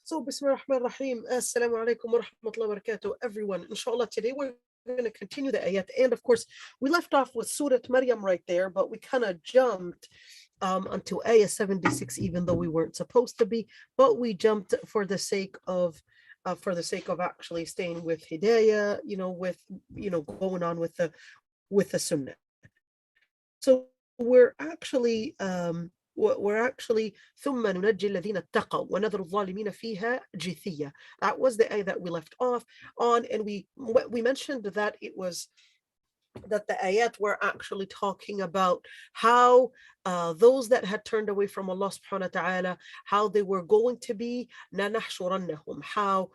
So, Bismillah ar-Rahman ar-Rahim. Assalamu alaikum wa rahmatullahi wa barakatuh, everyone. Inshallah, today we're going to continue the ayat. And of course, we left off with Surah Maryam right there, but we kind of jumped until ayah 76, even though we weren't supposed to be. But we jumped for the sake of actually staying with Hidayah, with going on with the Sunnah. So we're actually ثم ننجي الذين اتقوا ونذر الظالمين فيها جثية. That was the ayah that we left off on, and we mentioned that it was that the ayat were actually talking about how those that had turned away from Allah subhanahu wa ta'ala, how they were going to be لنحشرنهم, how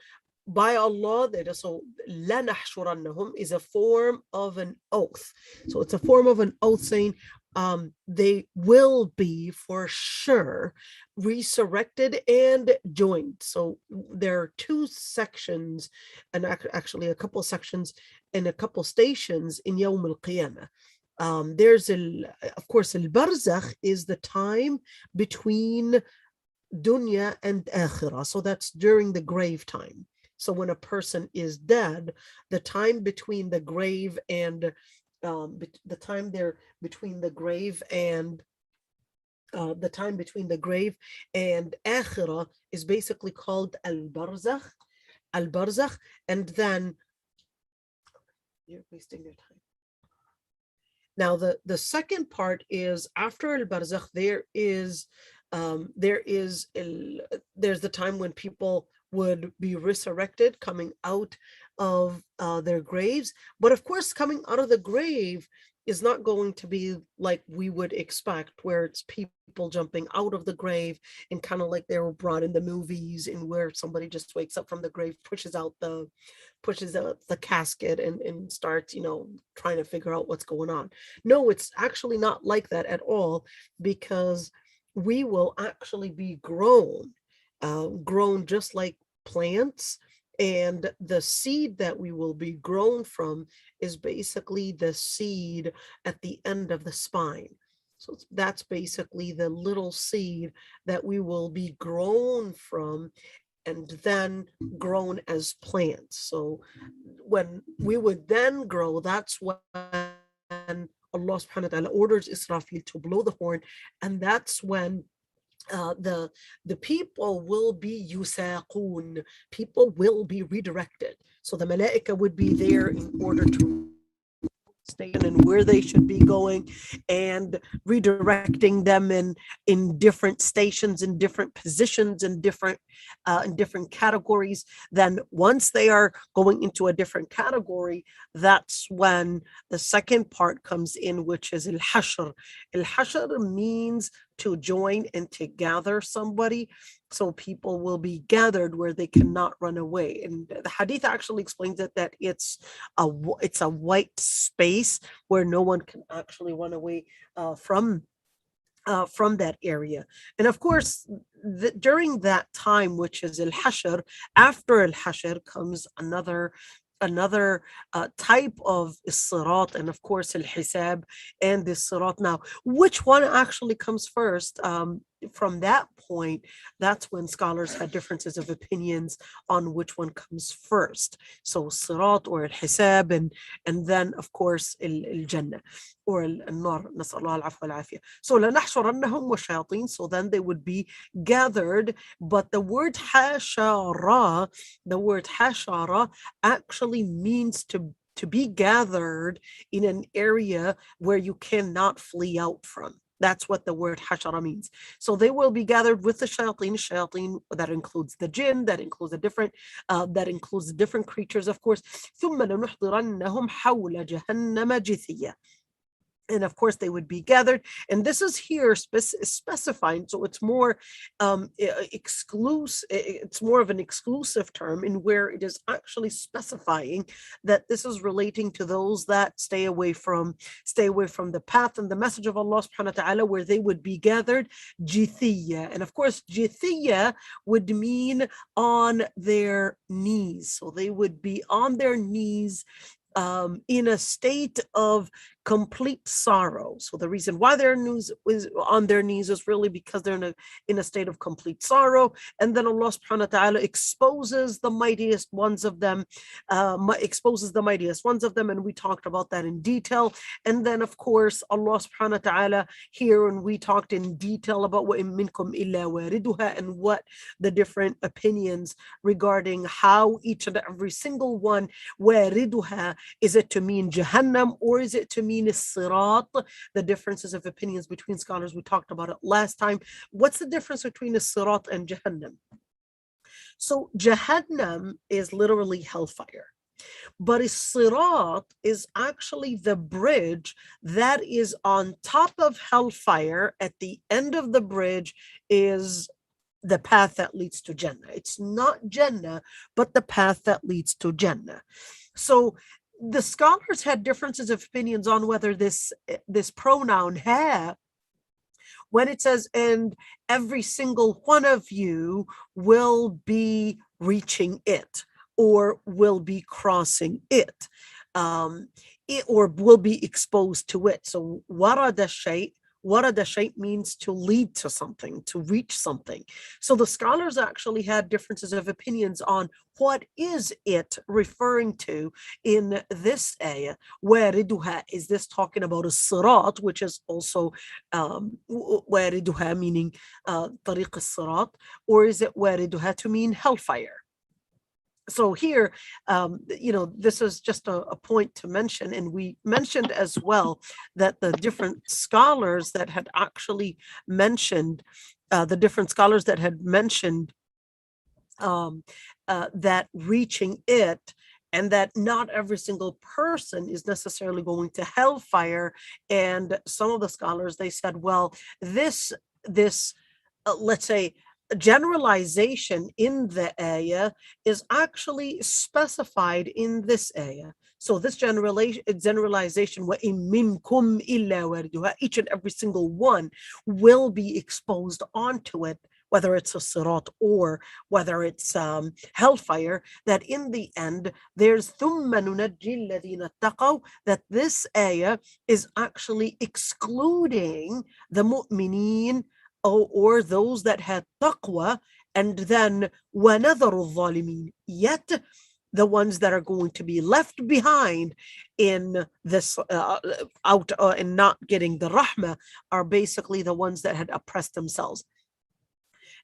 by Allah, so لنحشرنهم is a form of an oath. So it's a form of an oath saying they will be for sure resurrected and joined. So there are two sections, and actually a couple sections and a couple stations in Yawm al-Qiyamah. Of course, al-Barzakh is the time between dunya and akhirah. So that's during the grave time. So when a person is dead, the time between the grave and the time there between the grave and akhirah is basically called al-barzakh, and then you're wasting your time. Now the second part is after al-barzakh, there's the time when people would be resurrected, coming out of their graves. But of course, coming out of the grave is not going to be like we would expect, where it's people jumping out of the grave and kind of like they were brought in the movies, and where somebody just wakes up from the grave, pushes out the casket and starts trying to figure out what's going on. No, it's actually not like that at all, because we will actually be grown just like plants, and the seed that we will be grown from is basically the seed at the end of the spine. So that's basically the little seed that we will be grown from, and then grown as plants. So when we would then grow, that's when Allah subhanahu wa ta'ala orders Israfil to blow the horn, and that's when the people will be yusaqoon, people will be redirected. So the malaika would be there in order to station and where they should be going, and redirecting them in different stations, in different positions, in different categories. Then once they are going into a different category, that's when the second part comes in, which is al-hashr. Al-hashr means to join and to gather somebody. So people will be gathered where they cannot run away. And the hadith actually explains that it's a white space where no one can actually run away from that area. And of course, during that time, which is al-hashr, after al-hashr comes another type of sirat, and of course al-hisab and the sirat. Now, which one actually comes first? From that point, that's when scholars had differences of opinions on which one comes first. So sirat or al-hisab, and then of course al-jannah or al-nar. Nas'Allah al-afwa wal-afiyah. So لَنَحْشُرَنَّهُمْ وَالشَّيَاطِينَ, so then they would be gathered. But the word hashara actually means to be gathered in an area where you cannot flee out from. That's what the word hashara means. So they will be gathered with the shayateen, that includes the jinn, that includes the different creatures, of course. ثُمَّ لَنُحْضِرَنَّهُمْ حَوْلَ جَهَنَّمَ جِثِيًّا. And of course they would be gathered, and this is here specifying, so it's more exclusive. It's more of an exclusive term, in where it is actually specifying that this is relating to those that stay away from the path and the message of Allah subhanahu wa ta'ala, where they would be gathered jithiyya. And of course jithiyya would mean on their knees, so they would be on their knees in a state of complete sorrow. So the reason why they're on their knees is really because they're in a state of complete sorrow. And then Allah subhanahu wa ta'ala exposes the mightiest ones of them, and we talked about that in detail. And then of course Allah subhanahu wa ta'ala here, and we talked in detail about what minkum illa wariduha, and what the different opinions regarding how each and every single one, wariduha, is it to mean Jahannam or is it to mean Sirat? The differences of opinions between scholars, we talked about it last time. What's the difference between Sirat and Jahannam? So Jahannam is literally hellfire, but Sirat is actually the bridge that is on top of hellfire. At the end of the bridge is the path that leads to Jannah. It's not Jannah, but the path that leads to Jannah. So the scholars had differences of opinions on whether this pronoun ha, when it says, and every single one of you will be reaching it, or will be crossing it, or will be exposed to it. So warada shay means to lead to something, to reach something. So the scholars actually had differences of opinions on what is it referring to in this ayah. Wariduha, is this talking about a sirat, which is also wariduha meaning tariq as-sirat, or is it wariduha to mean hellfire? So here, this is just a point to mention, and we mentioned as well that the different scholars that had actually mentioned, that reaching it, and that not every single person is necessarily going to hellfire. And some of the scholars, they said, well, this let's say generalization in the ayah is actually specified in this ayah. So this generalization, وَإِن مِّنكُمْ إِلَّا وَارِدُهَا, each and every single one will be exposed onto it, whether it's a sirat or whether it's hellfire, that in the end there's ثُمَّ نُنَجِّي الَّذِينَ اتَّقَوْا, that this ayah is actually excluding the mu'mineen, or those that had taqwa, and then وَنَذَرُ الظَّالِمِينَ, yet the ones that are going to be left behind in this and not getting the rahmah are basically the ones that had oppressed themselves.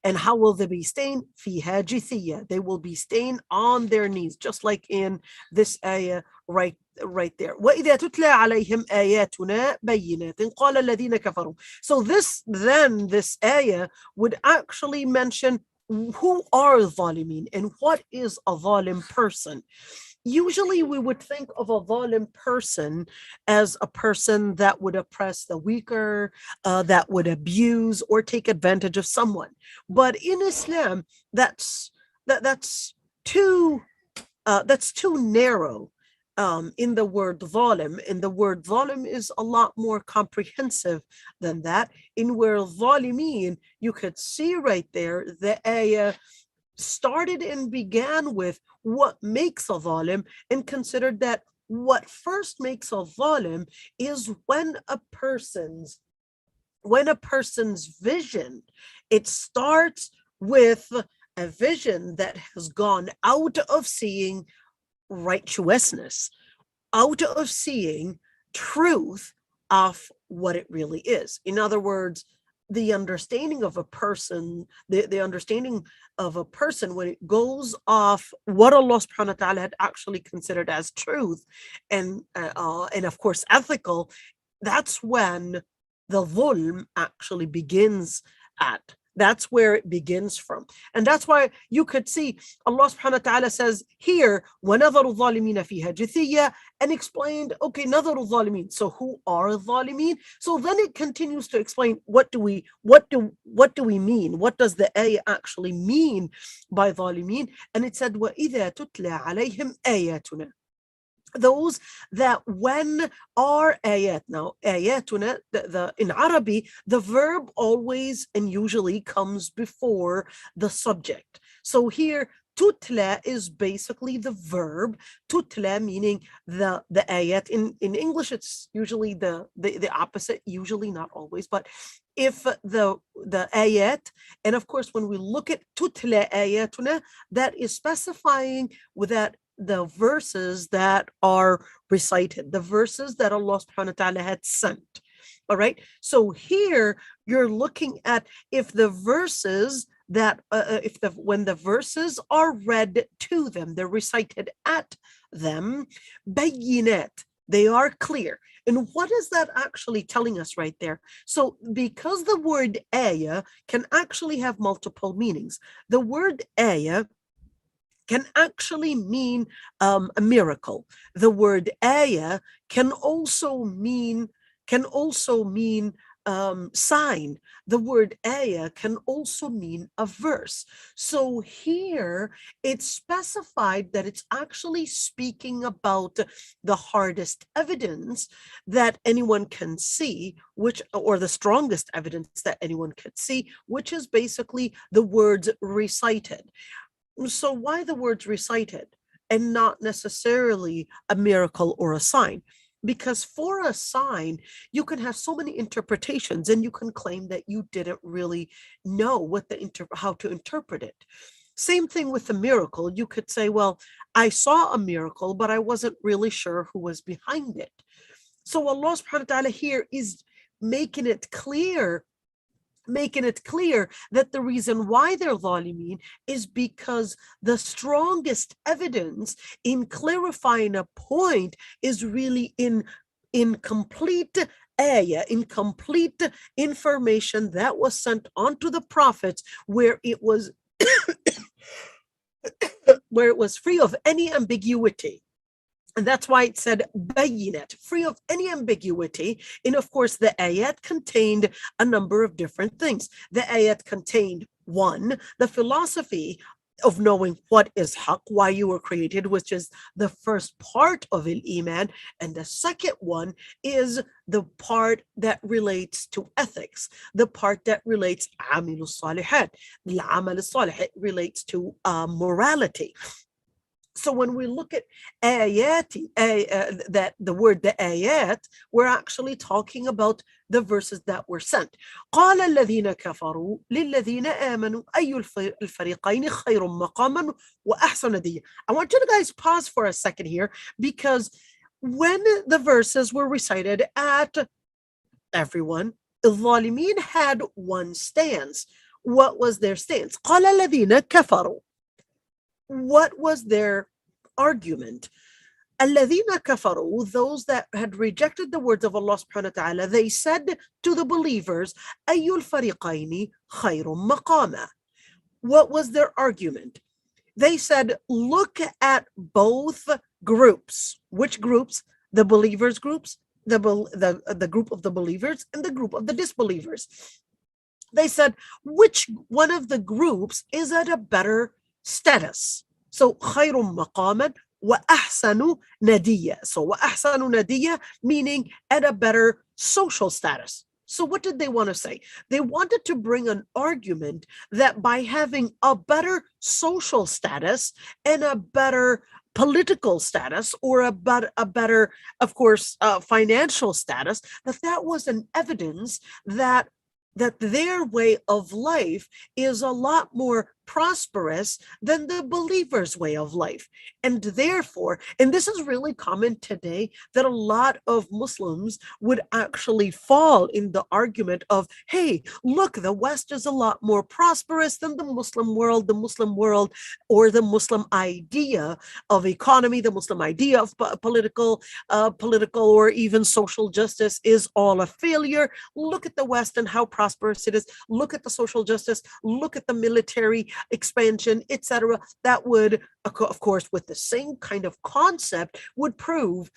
And how will they be staying? فِيهَا جِثِيَّةٌ, they will be staying on their knees, just like in this ayah right there. وَإِذَا تُتْلَى عَلَيْهِمْ آيَاتُنَا بَيِّنَاتٍ قَالَ الَّذِينَ كَفَرُوا. So this ayah would actually mention who are zalimin and what is a zalim person. Usually we would think of a zalim person as a person that would oppress the weaker, that would abuse or take advantage of someone. But in Islam, that's too narrow. In the word zalim, and the word zalim is a lot more comprehensive than that. In where zalimin, you could see right there, the ayah started and began with what makes a zalim, and considered that what first makes a zalim is when a person's vision, it starts with a vision that has gone out of seeing righteousness, out of seeing truth of what it really is. In other words, the understanding of a person, the understanding of a person, when it goes off what Allah subhanahu wa ta'ala had actually considered as truth, and of course ethical, that's when the dhulm actually begins at. That's where it begins from. And that's why you could see Allah subhanahu wa ta'ala says here, وَنَظَرُ الظَّالِمِينَ فِيهَا جِثِيَّةٌ, and explained, okay, نَظَرُ الظَّالِمِينَ, so who are الظَّالِمِينَ? So then it continues to explain what do we mean? What does the ayah actually mean by ظَالِمِينَ? And it said, وَإِذَا تُتْلَى عَلَيْهِمْ آيَاتُنَا, those that when our ayat. Now ayatuna, in Arabic, the verb always and usually comes before the subject. So here Tutla is basically the verb. Tutla meaning the ayat. In English, it's usually the opposite, usually, not always, but if the ayat, and of course, when we look at tutla ayatuna, that is specifying that the verses that are recited, the verses that Allah subhanahu wa ta'ala had sent. All right. So here you're looking at if the verses that if the when the verses are read to them, they're recited at them, bayinat, they are clear. And what is that actually telling us right there? So because the word ayah can actually have multiple meanings, the word ayah can actually mean a miracle. The word ayah can also mean sign. The word ayah can also mean a verse. So here it's specified that it's actually speaking about the hardest evidence that anyone can see, or the strongest evidence that anyone could see, which is basically the words recited. So why the words recited and not necessarily a miracle or a sign? Because for a sign, you can have so many interpretations, and you can claim that you didn't really know how to interpret it. Same thing with the miracle. You could say, well, I saw a miracle, but I wasn't really sure who was behind it. So Allah subhanahu wa ta'ala here is making it clear that the reason why they're zalimin is because the strongest evidence in clarifying a point is really in complete ayah, in complete information that was sent onto the prophets, where it was free of any ambiguity. And that's why it said bayinat, free of any ambiguity. And of course, the ayat contained a number of different things. The ayat contained, one, the philosophy of knowing what is haq, why you were created, which is the first part of al-Iman. And the second one is the part that relates to ethics, the part that relates amilu salihat, al-amal salih, it relates to morality. So when we look at ayati, that the word the ayat, we're actually talking about the verses that were sent. قال الذين كفروا للذين آمنوا أي الفريقين خير مقاما وأحسن نديا. I want you to guys pause for a second here, because when the verses were recited at everyone, الظالمين had one stance. What was their stance? قال الذين كفروا. What was their argument? الذين كفروا, those that had rejected the words of Allah subhanahu wa ta'ala, they said to the believers, أي الفريقين خير مقاما. What was their argument? They said, look at both groups. Which groups? The believers groups, the group of the believers and the group of the disbelievers. They said, which one of the groups is at a better status? So خير مقاما وأحسن نديا. So وأحسن نديا meaning at a better social status. So what did they want to say? They wanted to bring an argument that by having a better social status and a better political status, or a better, of course, financial status, that was an evidence that their way of life is a lot more prosperous than the believer's way of life. And therefore, and this is really common today, that a lot of Muslims would actually fall in the argument of, hey, look, the West is a lot more prosperous than the Muslim world, or the Muslim idea of economy, the Muslim idea of political or even social justice is all a failure. Look at the West and how prosperous it is. Look at the social justice. Look at the military expansion, etc. That would, of course, with the same kind of concept, would prove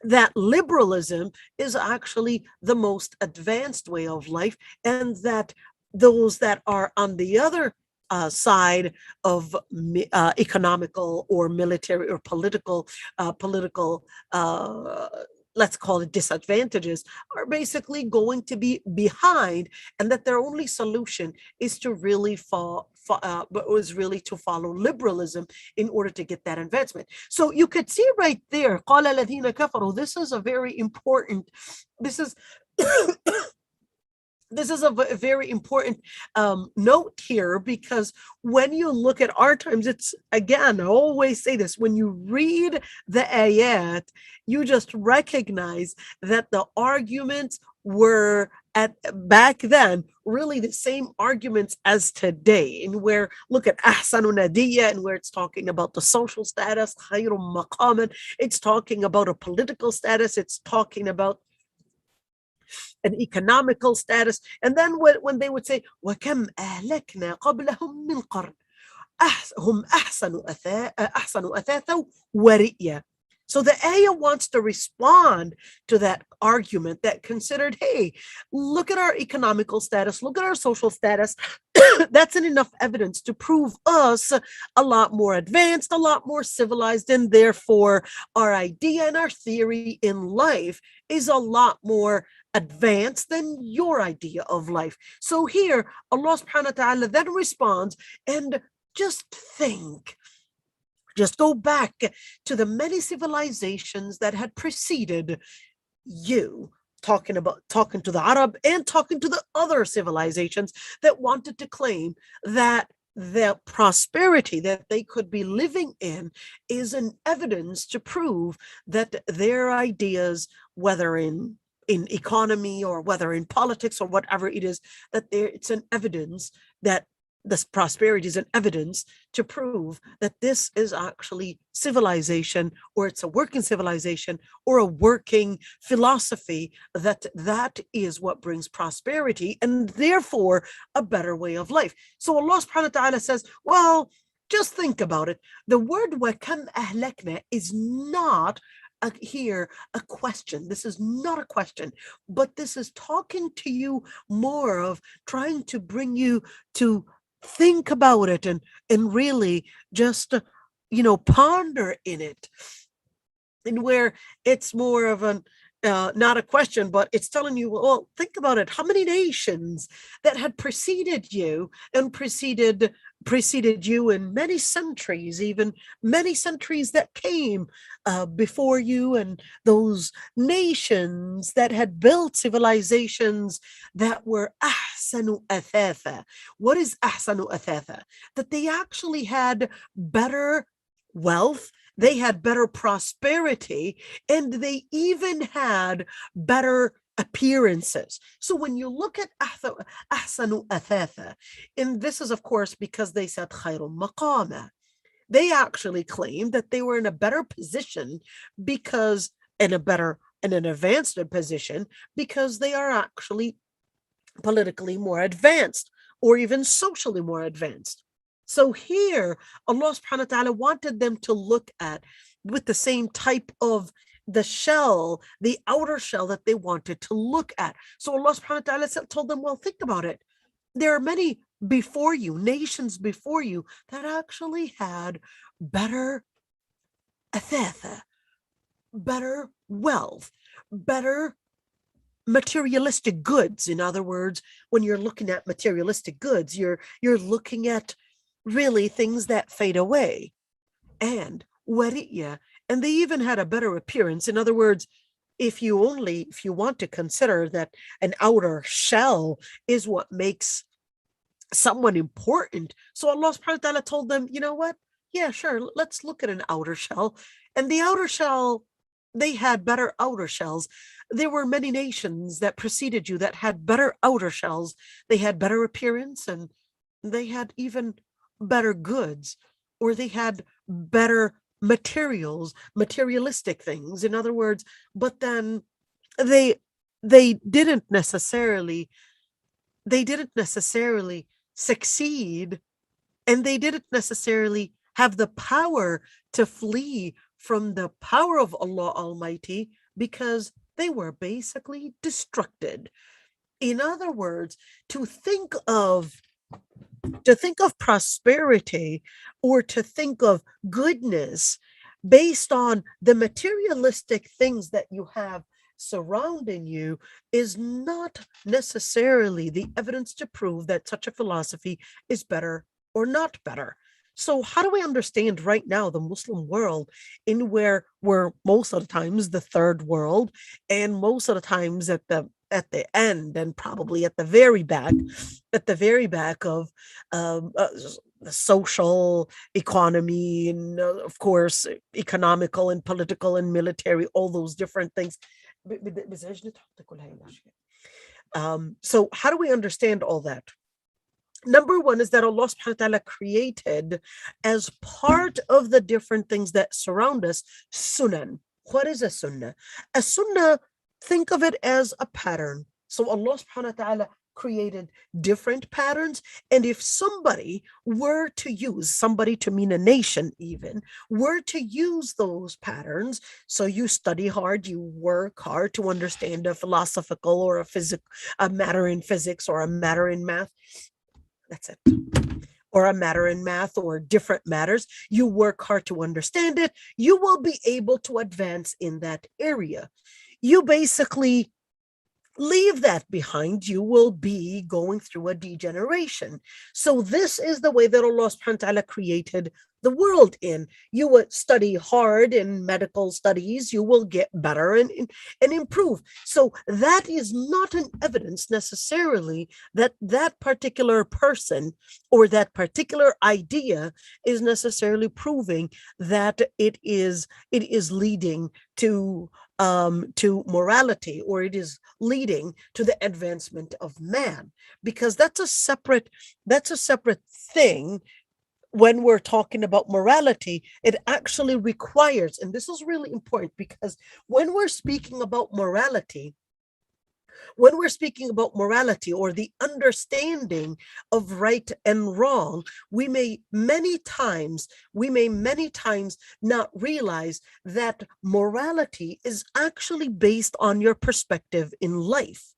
that liberalism is actually the most advanced way of life, and that those that are on the other side of economical or military or political let's call it disadvantages, are basically going to be behind, and that their only solution is to really was really to follow liberalism in order to get that advancement. So you could see right there, قال الذين كفروا, this is a very important, this is this is a very important note here, because when you look at our times, it's, again, I always say this, when you read the ayat, you just recognize that the arguments were at back then really the same arguments as today, and where, look at ahsanu nadiya, and where it's talking about the social status, khayrum maqaman, it's talking about a political status, it's talking about an economical status. And then when they would say, وَكَمْ أَهْلَكْنَا قَبْلَهُمْ مِنْ قَرْنٍ هم أحسن أثاثا ورئيا. So the ayah wants to respond to that argument that considered, hey, look at our economical status, look at our social status. That's enough evidence to prove us a lot more advanced, a lot more civilized, and therefore our idea and our theory in life is a lot more advanced than your idea of life. So here, Allah subhanahu wa ta'ala then responds, and just think, just go back to the many civilizations that had preceded you, talking to the Arab and talking to the other civilizations that wanted to claim that the prosperity that they could be living in is an evidence to prove that their ideas, whether in economy or whether in politics or whatever it is, that it's an evidence that this prosperity is an evidence to prove that this is actually civilization, or it's a working civilization or a working philosophy, that is what brings prosperity and therefore a better way of life. So Allah subhanahu wa ta'ala says, well, just think about it. The word وَكَمْ أَهْلَكْنَا is not here a question. This is not a question, but this is talking to you more of trying to bring you to think about it and really just ponder in it, and where it's more of an not a question, but it's telling you, well, think about it. How many nations that had preceded you and preceded you in many centuries, even many centuries that came before you, and those nations that had built civilizations that were ahsanu athatha. What is ahsanu athatha? That they actually had better wealth, they had better prosperity, and they even had better appearances. So when you look at ahsanu athatha, and this is of course because they said khayrum maqama, they actually claimed that they were in a better position because in an advanced position because they are actually politically more advanced or even socially more advanced. So here, Allah subhanahu wa ta'ala wanted them to look at with the same type of the shell, the outer shell that they wanted to look at. So Allah subhanahu wa ta'ala told them, well, think about it. There are many before you, nations before you, that actually had better athatha, better wealth, better materialistic goods. In other words, when you're looking at materialistic goods, you're looking at really things that fade away, and wariya, and they even had a better appearance. In other words, if you want to consider that an outer shell is what makes someone important, so Allah subhanahu wa ta'ala told them, you know what, yeah, sure, let's look at an outer shell. And the outer shell, they had better outer shells. There were many nations that preceded you that had better outer shells. They had better appearance, and they had even better goods, or they had better materialistic things. In other words, but then they didn't necessarily succeed, and they didn't necessarily have the power to flee from the power of Allah Almighty, because they were basically destructed. In other words, to think of prosperity or to think of goodness based on the materialistic things that you have surrounding you is not necessarily the evidence to prove that such a philosophy is better or not better. So how do we understand right now the Muslim world in where we're most of the times the third world, and most of the times at the end and probably at the very back of um, uh, the social economy and of course economical and political and military, all those different things. So how do we understand all that? Number one is that Allah subhanahu wa ta'ala created as part of the different things that surround us, sunan. What is a sunnah? A sunnah, think of it as a pattern. So Allah subhanahu wa ta'ala created different patterns. And if somebody were to use, somebody to mean a nation even, were to use those patterns, so you study hard, you work hard to understand a philosophical or a matter in physics or a matter in math, that's it. Or a matter in math or different matters, you work hard to understand it, you will be able to advance in that area. You basically leave that behind, you will be going through a degeneration. So this is the way that Allah subhanahu wa ta'ala created the world in. You would study hard in medical studies, you will get better and improve. So that is not an evidence necessarily that that particular person or that particular idea is necessarily proving that it is leading to morality, or it is leading to the advancement of man, because that's a separate thing. When we're talking about morality, it actually requires, and this is really important, because when we're speaking about morality, or the understanding of right and wrong, we may many times not realize that morality is actually based on your perspective in life.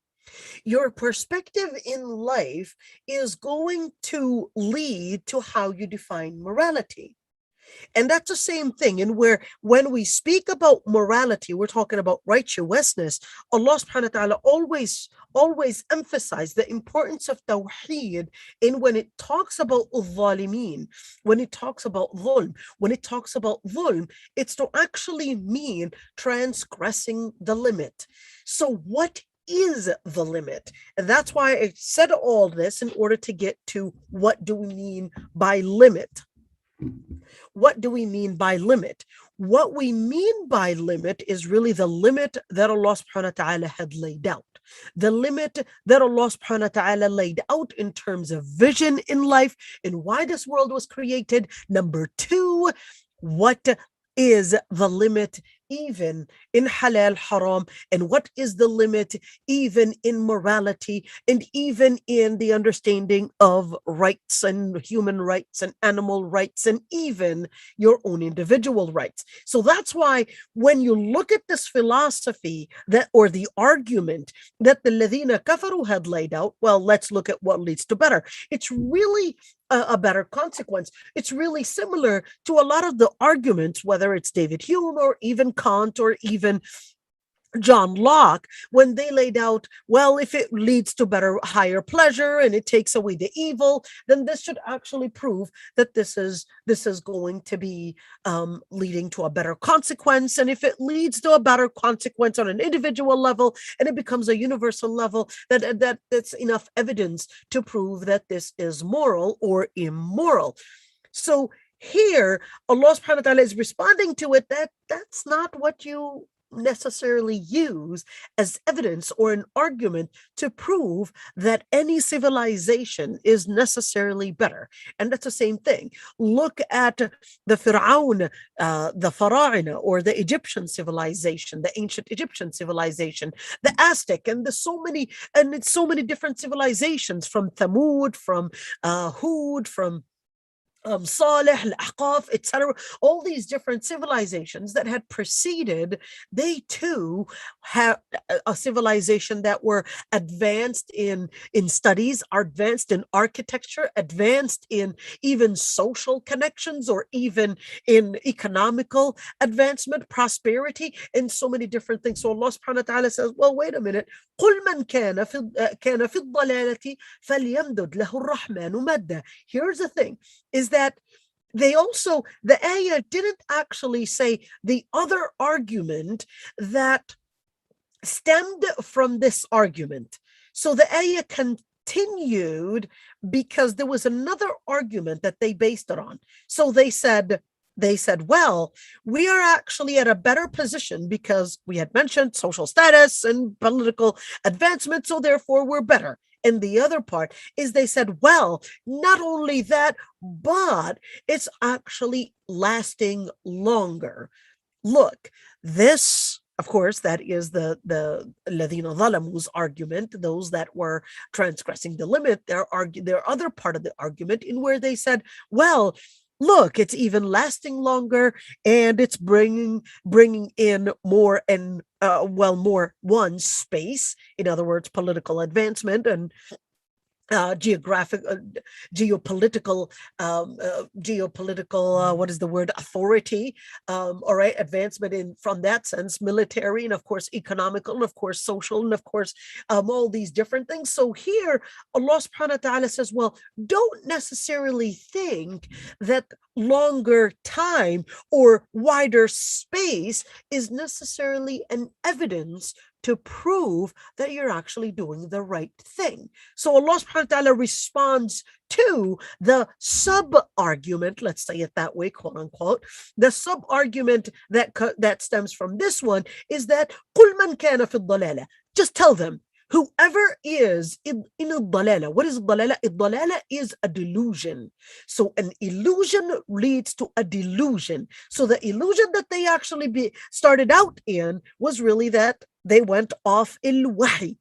Your perspective in life is going to lead to how you define morality. And that's the same thing. And when we speak about morality, we're talking about righteousness. Allah subhanahu wa ta'ala always emphasize the importance of tawheed in when it talks about zalimeen, when it talks about dhulm. When it talks about dhulm, it's to actually mean transgressing the limit. So what is the limit? And that's why I said all this in order to get to what do we mean by limit. What do we mean by limit? What we mean by limit is really the limit that Allah subhanahu wa ta'ala had laid out. The limit that Allah subhanahu wa ta'ala laid out in terms of vision in life and why this world was created. Number two, what is the limit even in halal haram, and what is the limit even in morality, and even in the understanding of rights and human rights and animal rights and even your own individual rights. So that's why when you look at this philosophy that, or the argument that the ladina kafaru had laid out, well, let's look at what leads to better. It's really a better consequence. It's really similar to a lot of the arguments, whether it's David Hume or even Kant or even John Locke, when they laid out, well, if it leads to better, higher pleasure and it takes away the evil, then this should actually prove that this is going to be leading to a better consequence. And if it leads to a better consequence on an individual level and it becomes a universal level, that's enough evidence to prove that this is moral or immoral. So here, Allah subhanahu wa ta'ala is responding to it that that's not what you necessarily use as evidence or an argument to prove that any civilization is necessarily better. And that's the same thing. Look at the Fir'aun, the Fara'ina, or the Egyptian civilization, the ancient Egyptian civilization, the Aztec, and it's so many different civilizations, from Thamud, from Hud, from Salih, Al-Ahqaf, etc. All these different civilizations that had preceded, they too have a civilization that were advanced in studies, advanced in architecture, advanced in even social connections, or even in economical advancement, prosperity, and so many different things. So Allah subhanahu wa ta'ala says, well, wait a minute. قُلْ مَنْ كَانَ فِي الضَّلَالَةِ فَلْيَمْدُدْ لَهُ الرَّحْمَنُ مَدًّا. Here's the thing, is that the ayah didn't actually say the other argument that stemmed from this argument. So the ayah continued because there was another argument that they based it on. So they said, well, we are actually at a better position because we had mentioned social status and political advancement, so therefore we're better. And the other part is they said, well, not only that, but it's actually lasting longer. Look, this, of course, that is the Ladina Zalamu's argument, those that were transgressing the limit. Their other part of the argument in where they said, well, look, it's even lasting longer, and it's bringing in more and more one space. In other words, political advancement and geographic, geopolitical, what is the word? Authority, all right, advancement in from that sense, military, and of course economical, and of course social, and of course all these different things. So here, Allah subhanahu wa ta'ala says, well, don't necessarily think that longer time or wider space is necessarily an evidence to prove that you're actually doing the right thing. So Allah subhanahu wa ta'ala responds to the sub-argument, let's say it that way, quote unquote. The sub-argument that stems from this one is that قُلْ مَنْ كَانَ فِي الضَّلَالَةِ. Just tell them, whoever is in الضلالة. What is الضلالة? الضلالة is a delusion. So an illusion leads to a delusion. So the illusion that they actually started out in was really that they went off il-wahi.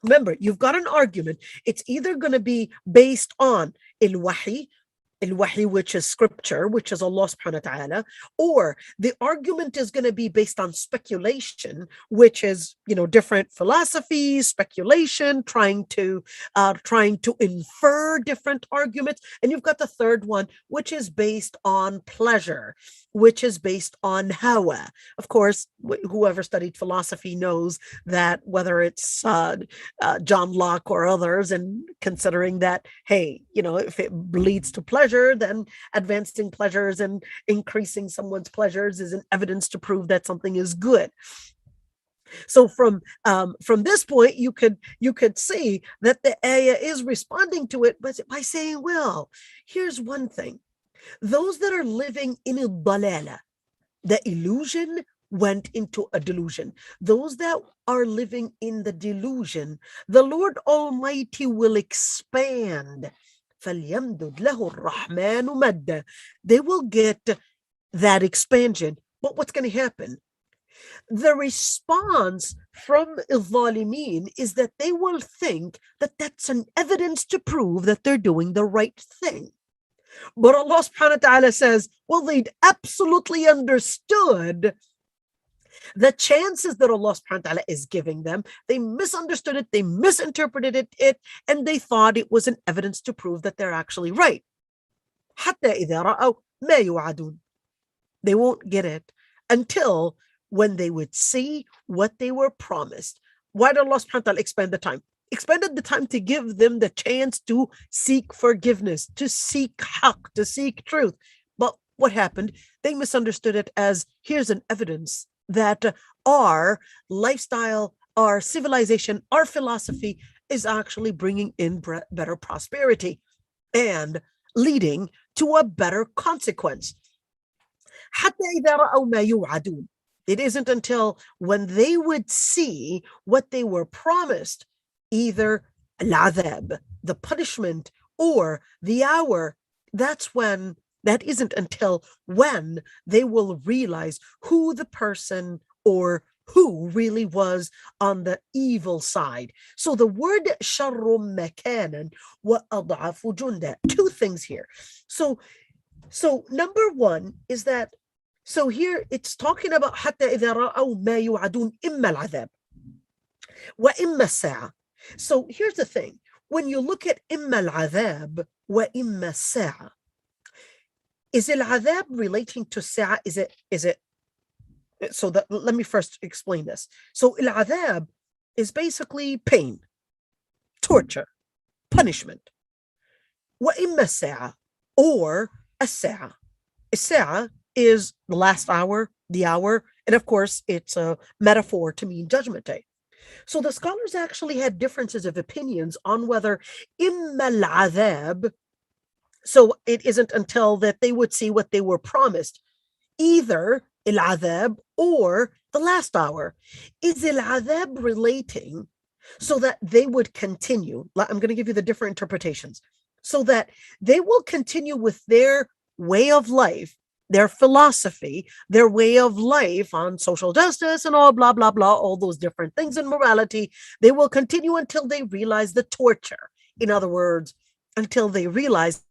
Remember, you've got an argument. It's either going to be based on il-wahi, which is scripture, which is Allah subhanahu wa ta'ala, or the argument is going to be based on speculation, which is, different philosophies, speculation, trying to infer different arguments. And you've got the third one, which is based on pleasure, which is based on hawa. Of course, whoever studied philosophy knows that whether it's John Locke or others, and considering that, hey, if it leads to pleasure, then advancing pleasures and increasing someone's pleasures is an evidence to prove that something is good. So from this point, you could see that the ayah is responding to it, but by saying, well, here's one thing. Those that are living in a dalala, the illusion went into a delusion. Those that are living in the delusion, the Lord Almighty will expand. فَلْيَمْدُدْ لَهُ الرَّحْمَنُ مَدًّا. They will get that expansion. But what's going to happen? The response from الظالمين is that they will think that that's an evidence to prove that they're doing the right thing. But Allah subhanahu wa ta'ala says, well, they'd absolutely understood the chances that Allah subhanahu wa ta'ala is giving them. They misunderstood it, they misinterpreted it, and they thought it was an evidence to prove that they're actually right. حتى إذا رأوا ما يوعدون. They won't get it until when they would see what they were promised. Why did Allah subhanahu wa ta'ala expand the time? Expanded the time to give them the chance to seek forgiveness, to seek haqq, to seek truth. But what happened? They misunderstood it as, here's an evidence that our lifestyle, our civilization, our philosophy is actually bringing in better prosperity and leading to a better consequence. حتى إذا رأوا ما يوعدون. It isn't until when they would see what they were promised, either al-adhab, the punishment, or the hour, that isn't until when they will realize who the person or who really was on the evil side. So the word sharrum makanan wa ad'afu junda, two things here. So So number one is that, so here it's talking about حتى إذا رأوا ما يوعدون إما العذاب وإما الساعة. So here's the thing. When you look at إما العذاب وإما الساعة, is العذاب relating to الساعة? Is it so that, let me first explain this. So العذاب is basically pain, torture, punishment. وإما الساعة, or الساعة. الساعة is the last hour, the hour, and of course it's a metaphor to mean judgment day. So the scholars actually had differences of opinions on whether إما العذاب, so it isn't until that they would see what they were promised, either العذاب or the last hour. Is العذاب relating so that they would continue? I'm going to give you the different interpretations. So that they will continue with their way of life, their philosophy, their way of life on social justice and all blah, blah, blah, all those different things in morality. They will continue until they realize the torture. In other words, until they realize,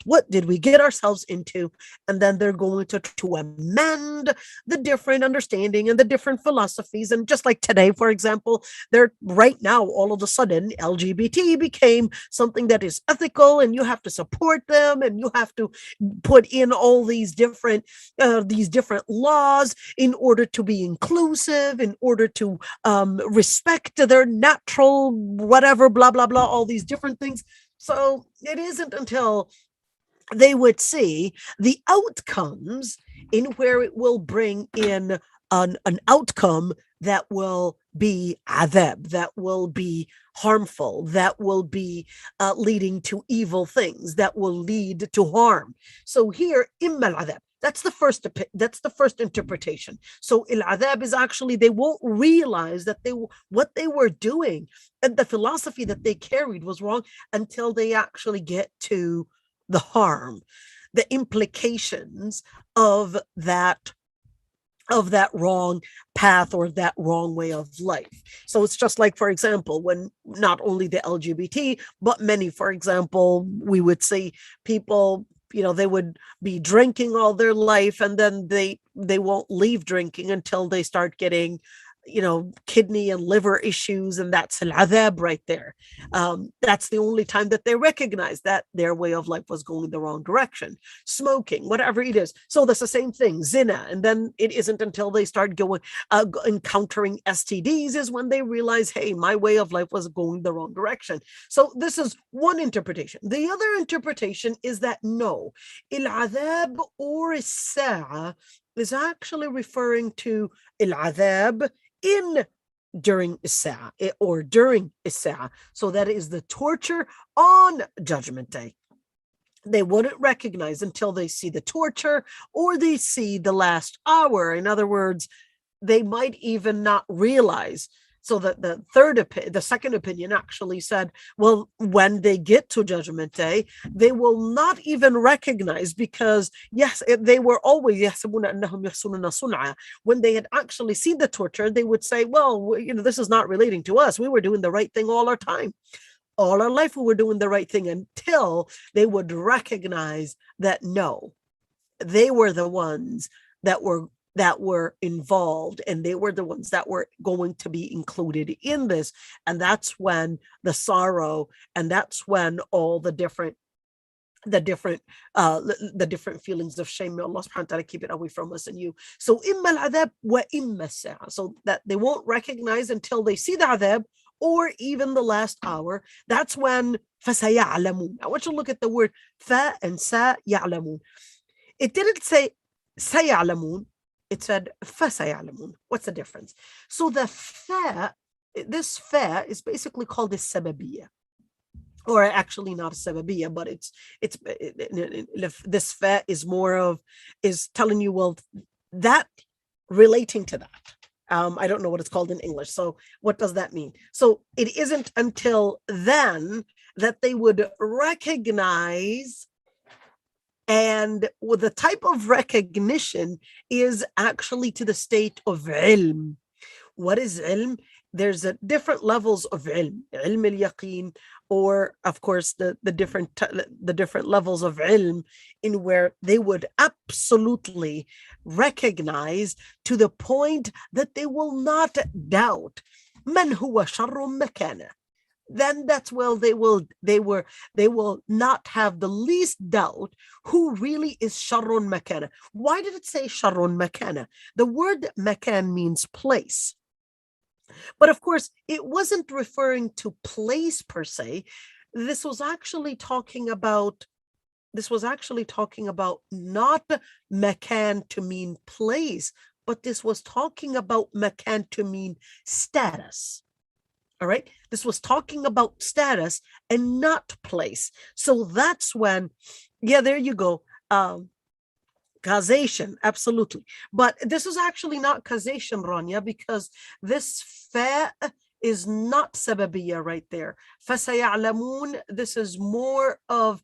what did we get ourselves into? And then they're going to amend the different understanding and the different philosophies. And just like today, for example, they're right now, all of a sudden, LGBT became something that is ethical, and you have to support them, and you have to put in all these different laws in order to be inclusive, in order to respect their natural whatever, blah, blah, blah, all these different things. So it isn't until they would see the outcomes in where it will bring in an outcome that will be adab, that will be harmful, that will be leading to evil things, that will lead to harm. So here, imma al-adab. That's the first interpretation. So al-adab is actually, they won't realize that what they were doing and the philosophy that they carried was wrong until they actually get to the harm, the implications of that wrong path or that wrong way of life. So it's just like, for example, when not only the LGBT, but many, for example, we would see people, they would be drinking all their life, and then they won't leave drinking until they start getting kidney and liver issues, and that's al-adhab right there. That's the only time that they recognize that their way of life was going the wrong direction. Smoking, whatever it is. So that's the same thing, zina, and then it isn't until they start going encountering STDs is when they realize, hey, my way of life was going the wrong direction. So this is one interpretation. The other interpretation is that no, al-adhab or as-sa'a is actually referring to al-adhab during Isa or during Isa. So that is the torture on Judgment Day. They wouldn't recognize until they see the torture or they see the last hour. In other words, they might even not realize. So that the second opinion actually said, well, when they get to Judgment Day, they will not even recognize, because yes, they were always, when they had actually seen the torture, they would say, well, this is not relating to us. We were doing the right thing all our time. All our life we were doing the right thing, until they would recognize that no, they were the ones that were involved, and they were the ones that were going to be included in this. And that's when the sorrow, and that's when all the different feelings of shame, may Allah subhanahu wa ta'ala keep it away from us and you. So imma al-adhab wa imma as-sa'a, so that they won't recognize until they see the adhab or even the last hour. That's when فَسَيَعْلَمُونَ. I want you to look at the word fa and sa ya'lamun. It didn't say sayalamun, it said فَسَيَعْلَمُونَ. What's the difference? So the fa, this fa is basically called the sababiyya, or actually not a sababiyya, but this fa is telling you, well, that relating to that. I don't know what it's called in English. So what does that mean? So it isn't until then that they would recognize. And with the type of recognition is actually to the state of ilm. What is ilm? there's a different levels of ilm al-yaqeen, or of course the different levels of ilm, in where they would absolutely recognize to the point that they will not doubt man huwa sharrun makana. Then that's well, they will not have the least doubt who really is sharrun makana. Why did it say sharrun makana? The word makan means place. But of course, it wasn't referring to place per se. This was actually talking about not makan to mean place, but this was talking about makan to mean status. All right. This was talking about status and not place. So that's when, yeah, there you go. Causation, absolutely. But this is actually not causation, Rania, because this fa is not sababiyya right there. فَسَيَعْلَمُونَ, this is more of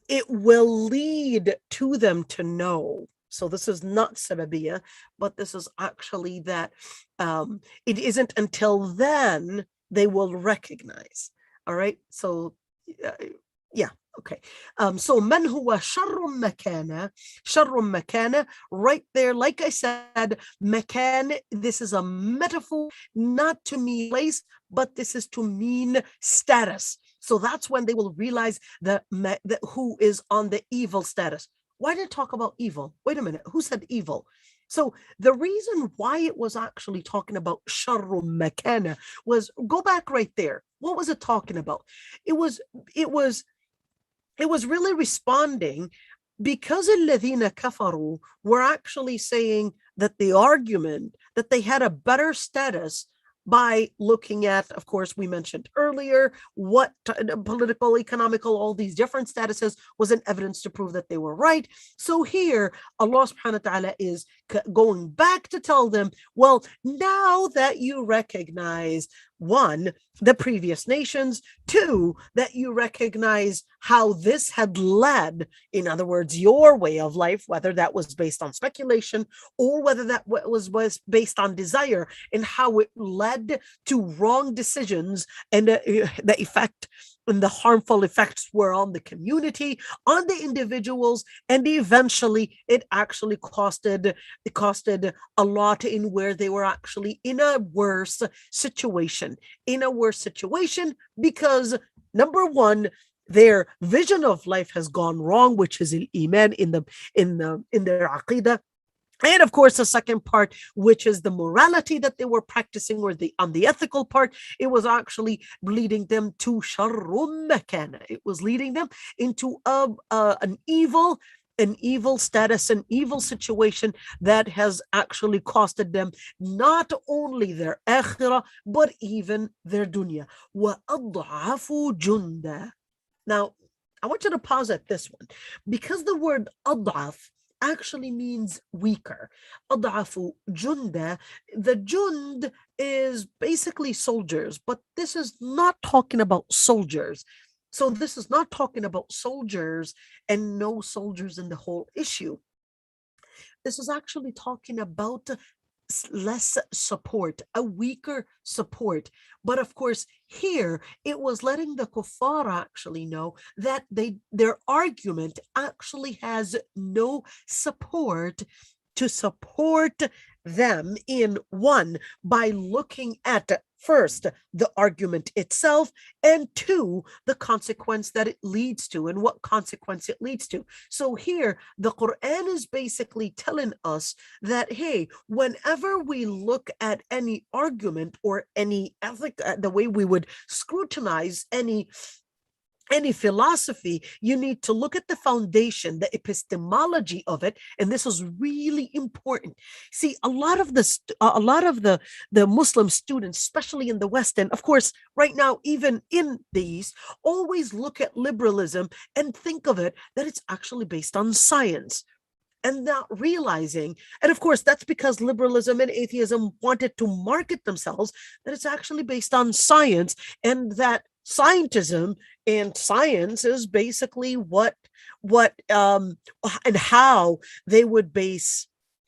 it will lead to them to know. So this is not sababiyya, but this is actually that it isn't until then they will recognize. All right. So yeah. Okay. So man huwa sharrun makana, right there. Like I said, makan, this is a metaphor, not to mean place, but this is to mean status. So that's when they will realize that who is on the evil status. Why did it talk about evil? Wait a minute. Who said evil? So the reason why it was actually talking about sharrun makana was, go back right there. What was it talking about? It was really responding because الذين كفروا were actually saying that the argument that they had a better status by looking at, of course, we mentioned earlier, what political, economical, all these different statuses was an evidence to prove that they were right. So here, Allah subhanahu wa ta'ala is going back to tell them, well, now that you recognize, one, the previous nations, two, that you recognize how this had led, in other words, your way of life, whether that was based on speculation or whether that was based on desire, and how it led to wrong decisions, and the effect and the harmful effects were on the community, on the individuals, and eventually it actually costed a lot, in where they were actually in a worse situation, because number one, their vision of life has gone wrong, which is iman in their aqidah. And of course, the second part, which is the morality that they were practicing, or on the ethical part, it was actually leading them to sharrun makana. It was leading them into an evil status, an evil situation that has actually costed them not only their akhirah, but even their dunya. وَأَضْعَفُوا جُنْدًا. Now, I want you to pause at this one, because the word ad'af actually means weaker. Ad'afu junda, the jund is basically soldiers, but this is not talking about soldiers. So this is not talking about soldiers and no soldiers in the whole issue. This is actually talking about less support, a weaker support. But of course, here it was letting the kuffar actually know that their argument actually has no support to support them in, one, by looking at first the argument itself, and two, the consequence that it leads to, and what consequence it leads to. So here the Quran is basically telling us that, hey, whenever we look at any argument or any ethic, the way we would scrutinize any philosophy, you need to look at the foundation, the epistemology of it, and this is really important. See, a lot of the Muslim students, especially in the West, and of course right now even in the East, always look at liberalism and think of it that it's actually based on science, and not realizing, and of course that's because liberalism and atheism wanted to market themselves, that it's actually based on science, and that scientism and science is basically what and how they would base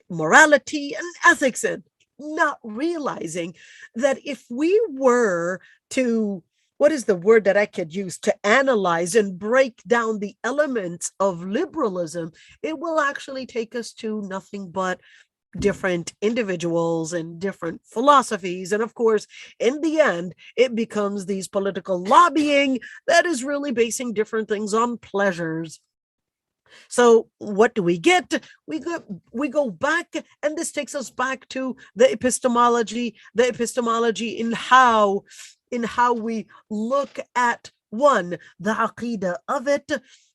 morality and ethics in. not realizing that if we were to, what is the word that I could use, to analyze and break down the elements of liberalism, it will actually take us to nothing but different individuals and different philosophies. And of course, in the end, it becomes these political lobbying that is really basing different things on pleasures. So what do we get? We go back, and this takes us back to the epistemology in how we look at one, the aqidah of it,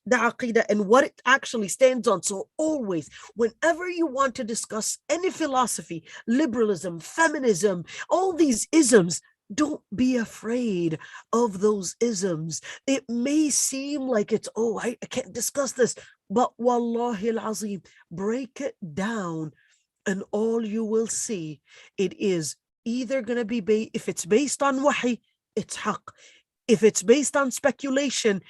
the aqidah and what it actually stands on. So always, whenever you want to discuss any philosophy, liberalism, feminism, all these isms, don't be afraid of those isms. It may seem like it's, oh, I can't discuss this, but wallahi al-azim, break it down, and all you will see, it is either going to be, if it's based on wahi, it's haqq. If it's based on speculation,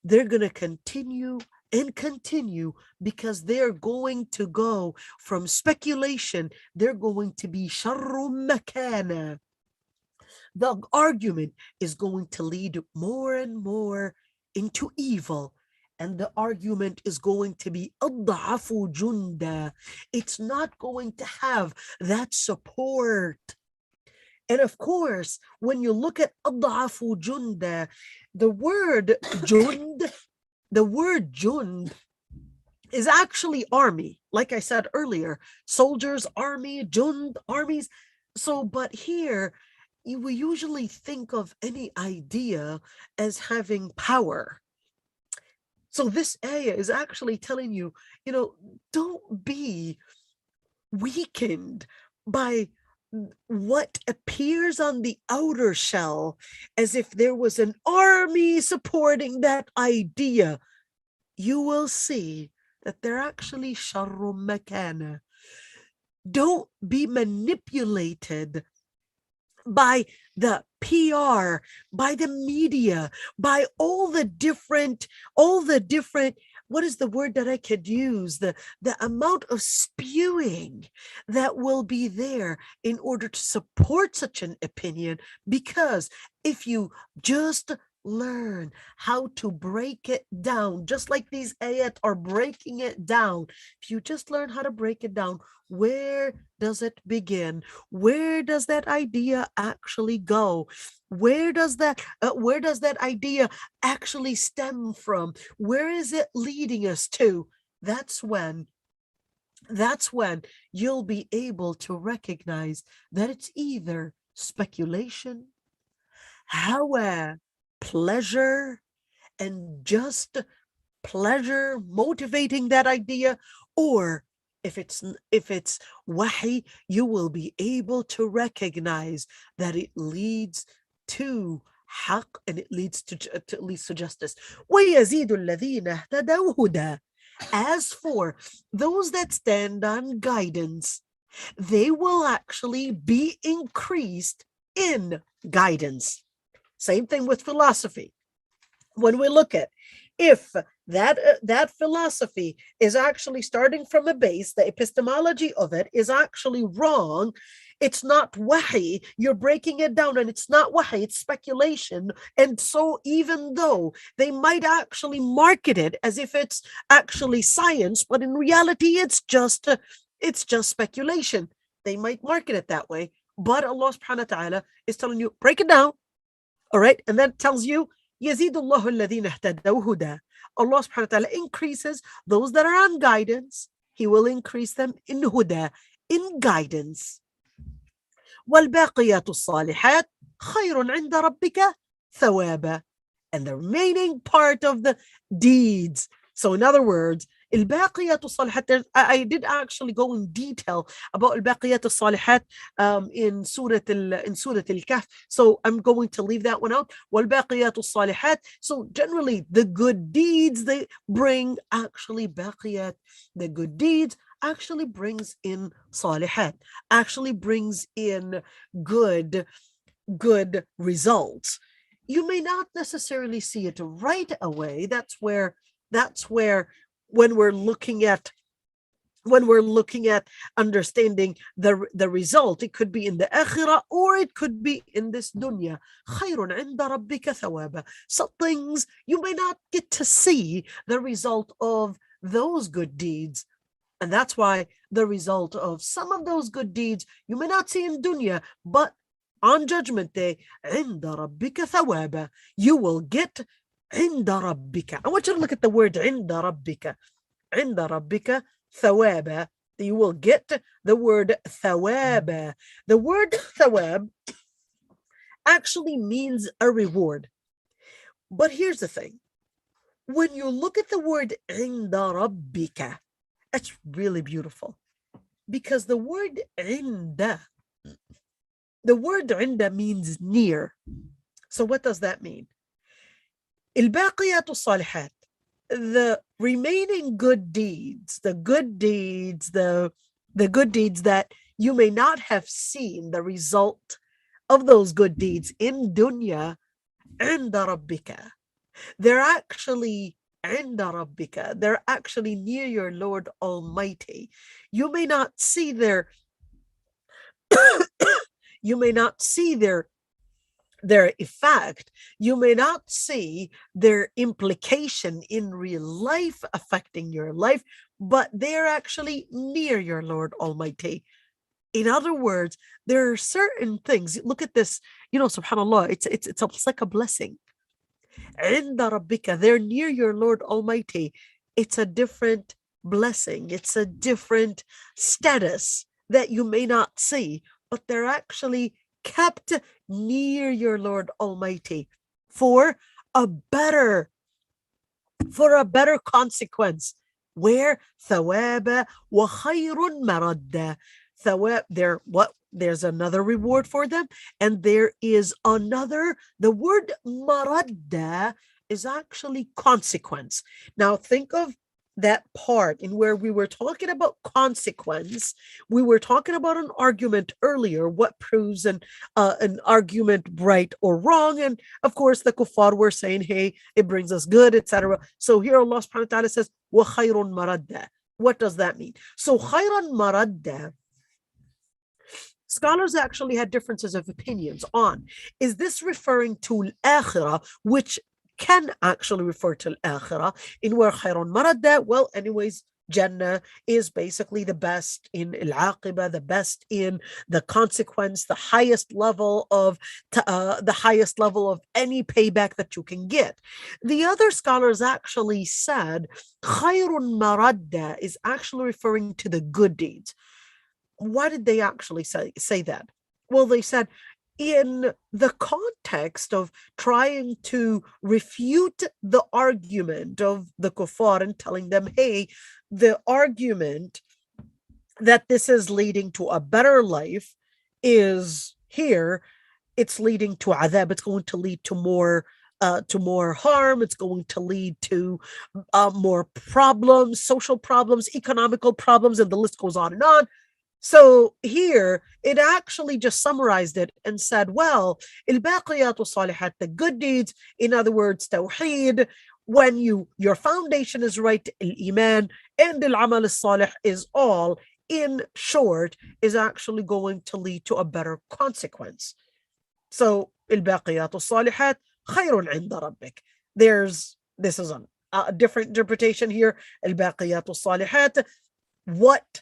they're going to continue and continue, because they're going to go from speculation, they're going to be sharru makana. The argument is going to lead more and more into evil, and the argument is going to be adhafu junda. It's not going to have that support. And of course, when you look at adhafu junda, the word jund, is actually army. Like I said earlier, soldiers, army, jund, armies. So, but here, we usually think of any idea as having power. So this ayah is actually telling you, don't be weakened by what appears on the outer shell as if there was an army supporting that idea. You will see that they're actually sharru makana. Don't be manipulated by the PR, by the media, by all the different, what is the word that I could use? The amount of spewing that will be there in order to support such an opinion. Because if you just learn how to break it down, just like these ayat are breaking it down, if you just learn how to break it down, where does it begin? Where does that idea actually go? Where does that idea actually stem from? Where is it leading us to? That's when you'll be able to recognize that it's either speculation, hawa, pleasure, and just pleasure motivating that idea, or if it's wahi, you will be able to recognize that it leads to haqq, and it leads to justice. وَيَزِيدُ الَّذِينَ اهْتَدَوْا هُدًى. As for those that stand on guidance, they will actually be increased in guidance. Same thing with philosophy. When we look at, if that philosophy is actually starting from a base, the epistemology of it is actually wrong, it's not wahi, you're breaking it down, and it's not wahi, it's speculation. And so even though they might actually market it as if it's actually science, but in reality it's just speculation, they might market it that way. But Allah subhanahu wa ta'ala is telling you, break it down. All right, and that tells you, يَزِيدُ اللَّهُ الَّذِينَ اهْتَدَوْا هُدًى. Allah subhanahu wa ta'ala increases those that are on guidance. He will increase them in huda, in guidance. وَالْبَاقِيَاتُ الصَّالِحَاتِ خَيْرٌ عِنْدَ رَبِّكَ ثَوَابًا. And the remaining part of the deeds. So in other words, الباقيات الصالحات, I did actually go in detail about الباقيات الصالحات in Surah Al-Kahf. So I'm going to leave that one out. والباقيات الصالحات. So generally the good deeds, they bring actually baqiyat. The good deeds actually brings in salihat, actually brings in good results. You may not necessarily see it right away. That's where when we're looking at when we're looking at understanding the result. It could be in the akhirah or it could be in this dunya. خَيْرٌ عِنْدَ رَبِّكَ ثَوَابًا. Some things you may not get to see the result of those good deeds. And that's why the result of some of those good deeds you may not see in dunya, but on Judgment Day, عِنْدَ رَبِّكَ ثَوَابًا. You will get عِنْدَ رَبِّكَ. I want you to look at the word عِنْدَ رَبِّكَ. عِنْدَ رَبِّكَ ثَوَابًا. You will get the word ثَوَابًا. The word ثَوَاب actually means a reward. But here's the thing. When you look at the word عِنْدَ رَبِّكَ, it's really beautiful. Because the word عِنْدَ means near. So what does that mean? الباقيات الصالحات, the remaining good deeds, the good deeds that you may not have seen the result of those good deeds in dunya, عند ربك. They're actually عند ربك. They're actually near your Lord Almighty. You may not see their effect. You may not see their implication in real life affecting your life, but they're actually near your Lord Almighty. In other words, there are certain things. Look at this, subhanAllah, it's like a blessing. عند ربك, they're near your Lord Almighty. It's a different blessing. It's a different status that you may not see, but they're actually kept near your Lord Almighty for a better consequence. Where ثواب وخير مرد. Thawab, there's another reward for them, and there is another. The word maradda is actually consequence. Now think of that part in where we were talking about consequence. We were talking about an argument earlier, what proves an argument right or wrong. And of course, the kuffar were saying, hey, it brings us good, etc. So here Allah subhanahu wa ta'ala says, wa khayrun maradda. What does that mean? So khayran maradda, scholars actually had differences of opinions on, is this referring to al-akhirah, which can actually refer to al-akhirah, in where khayrun maradda, well, anyways, Jannah is basically the best in al-aqibah, the best in the consequence, the highest level of any payback that you can get. The other scholars actually said khayrun maradda is actually referring to the good deeds. Why did they actually say that? Well, they said in the context of trying to refute the argument of the kuffar and telling them, hey, the argument that this is leading to a better life is here. It's leading to adhab. It's going to lead to more harm. It's going to lead to more problems, social problems, economical problems, and the list goes on and on. So here, it actually just summarized it and said, well, الباقيات الصالحات, the good deeds, in other words, tawheed, when your foundation is right, al-iman, and al-amal al-salih is all, in short, is actually going to lead to a better consequence. So, الباقيات الصالحات خير عند ربك. This is a different interpretation here. الباقيات الصالحات, what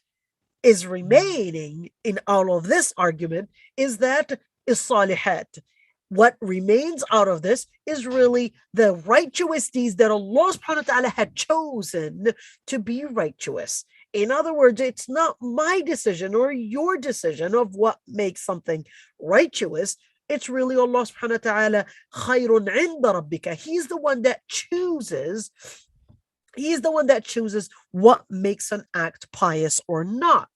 is remaining in all of this argument is that is salihat. What remains out of this is really the righteous deeds that Allah subhanahu wa ta'ala had chosen to be righteous. In other words, it's not my decision or your decision of what makes something righteous. It's really Allah subhanahu wa ta'ala, khayrun inda rabbika. He's the one that chooses. He's the one that chooses what makes an act pious or not.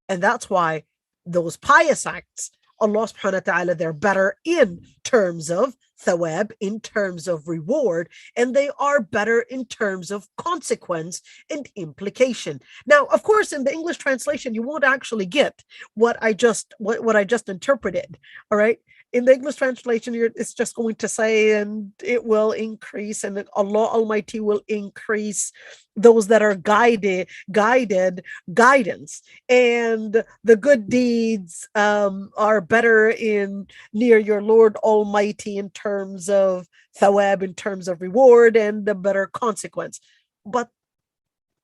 And that's why those pious acts, Allah subhanahu wa ta'ala, they're better in terms of thawab, in terms of reward, and they are better in terms of consequence and implication. Now, of course, in the English translation, you won't actually get what I just interpreted. All right. in the English translation, it's just going to say, and it will increase, and Allah Almighty will increase those that are guided guidance, and the good deeds are better in near your Lord Almighty in terms of thawab, in terms of reward, and the better consequence. But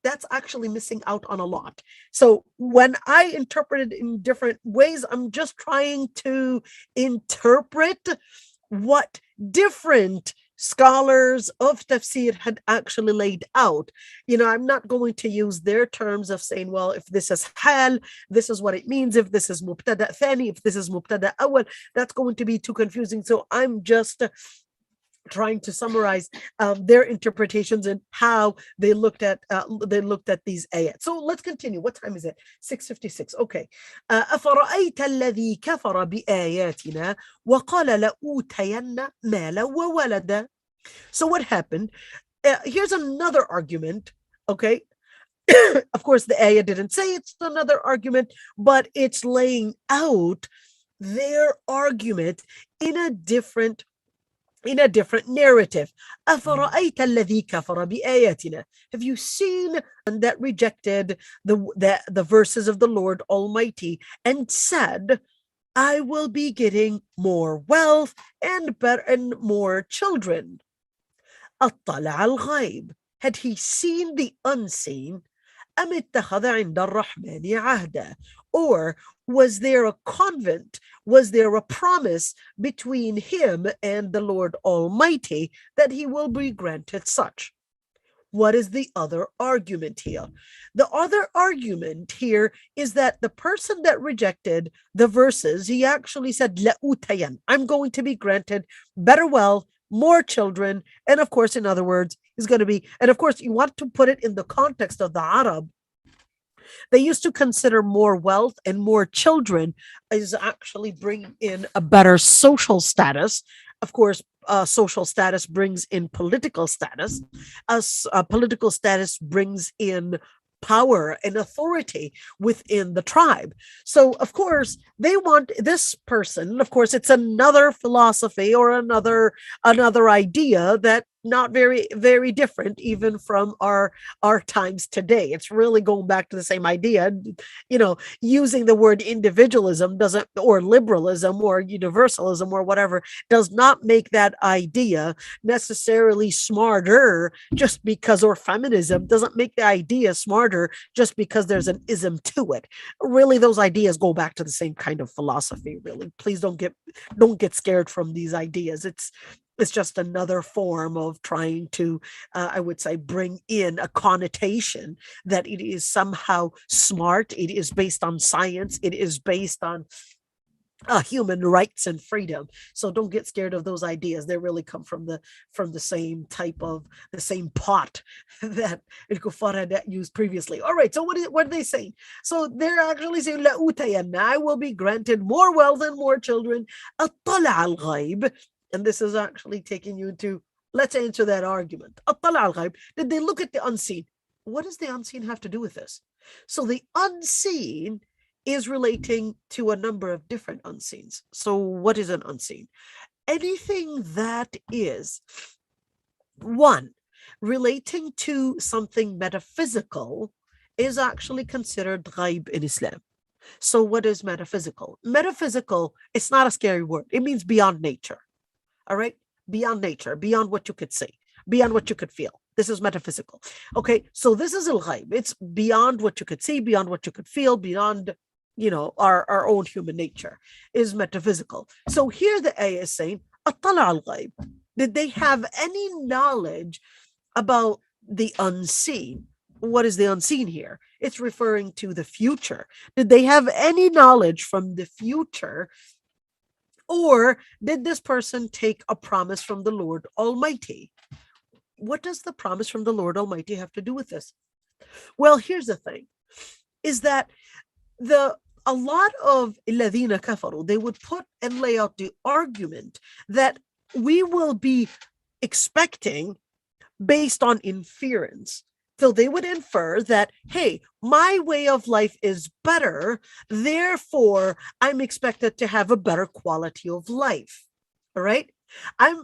that's actually missing out on a lot. So when I interpret it in different ways, I'm just trying to interpret what different scholars of tafsir had actually laid out. I'm not going to use their terms of saying, well, if this is hal, this is what it means. If this is mubtada thani, if this is mubtada awal, that's going to be too confusing. So I'm just trying to summarize their interpretations and how they looked at these ayat. So let's continue. What time is it? 6:56. Okay. أفرأيت الذي كفر بآياتنا وقال لأوتين مالا وولدا. So what happened? Here's another argument. Okay. Of course, the ayah didn't say it's another argument, but it's laying out their argument in a different narrative. أفرأيت الذي كفر بآياتنا. Have you seen that rejected the verses of the Lord Almighty and said, I will be getting more wealth and better and more children? أطلع الغيب. Had he seen the unseen? أم اتخذ عند الرحمن عهدا. Or was there a convent? Was there a promise between him and the Lord Almighty that he will be granted such? What is the other argument here? The other argument here is that the person that rejected the verses, he actually said, لأوتين. I'm going to be granted better wealth, more children. And of course, in other words, is going to be, and of course, you want to put it in the context of the Arab. They used to consider more wealth and more children is actually bringing in a better social status. Of course, social status brings in political status. Political status brings in power and authority within the tribe. So, of course, they want this person. Of course, it's another philosophy or another idea that not very, very different even from our times today. It's really going back to the same idea. Using the word individualism doesn't, or liberalism or universalism or whatever, does not make that idea necessarily smarter just because, or feminism doesn't make the idea smarter just because there's an ism to it. Really, those ideas go back to the same kind of philosophy. Really, please don't get scared from these ideas. It's just another form of trying to, I would say, bring in a connotation that it is somehow smart. It is based on science. It is based on human rights and freedom. So don't get scared of those ideas. They really come from the same pot that al-Kuffar had used previously. All right. So what are they saying? So they're actually saying, لَأُوتَيَنَّ, I will be granted more wealth and more children. أَطَّلَعَ الْغَيْبِ. And this is actually taking you to, let's answer that argument. Did they look at the unseen? What does the unseen have to do with this? So the unseen is relating to a number of different unseens. So what is an unseen? Anything that is, one, relating to something metaphysical is actually considered ghaib in Islam. So what is metaphysical? Metaphysical, it's not a scary word. It means beyond nature. All right. Beyond nature, beyond what you could see, beyond what you could feel. This is metaphysical. Okay. So this is al-ghaib. It's beyond what you could see, beyond what you could feel, beyond, our own human nature is metaphysical. So here the ayah is saying, Attala al-ghaib. Did they have any knowledge about the unseen? What is the unseen here? It's referring to the future. Did they have any knowledge from the future? Or did this person take a promise from the Lord Almighty? What does the promise from the Lord Almighty have to do with this? Well, here's the thing, is that a lot of الذين كفروا, they would put and lay out the argument that we will be expecting based on inference. So they would infer that, hey, my way of life is better, therefore I'm expected to have a better quality of life. All right.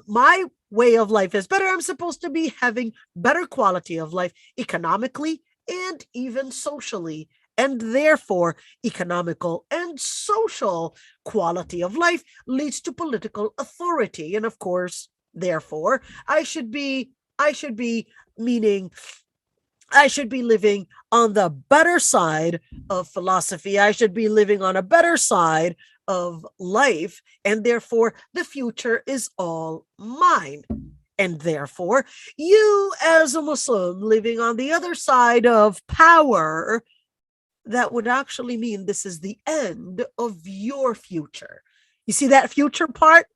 My way of life is better. I'm supposed to be having better quality of life economically and even socially. And therefore, economical and social quality of life leads to political authority. And of course, therefore, I should be meaning I should be living on the better side of philosophy. I should be living on a better side of life. And therefore, the future is all mine. And therefore, you, as a Muslim living on the other side of power, that would actually mean this is the end of your future. You see that future part?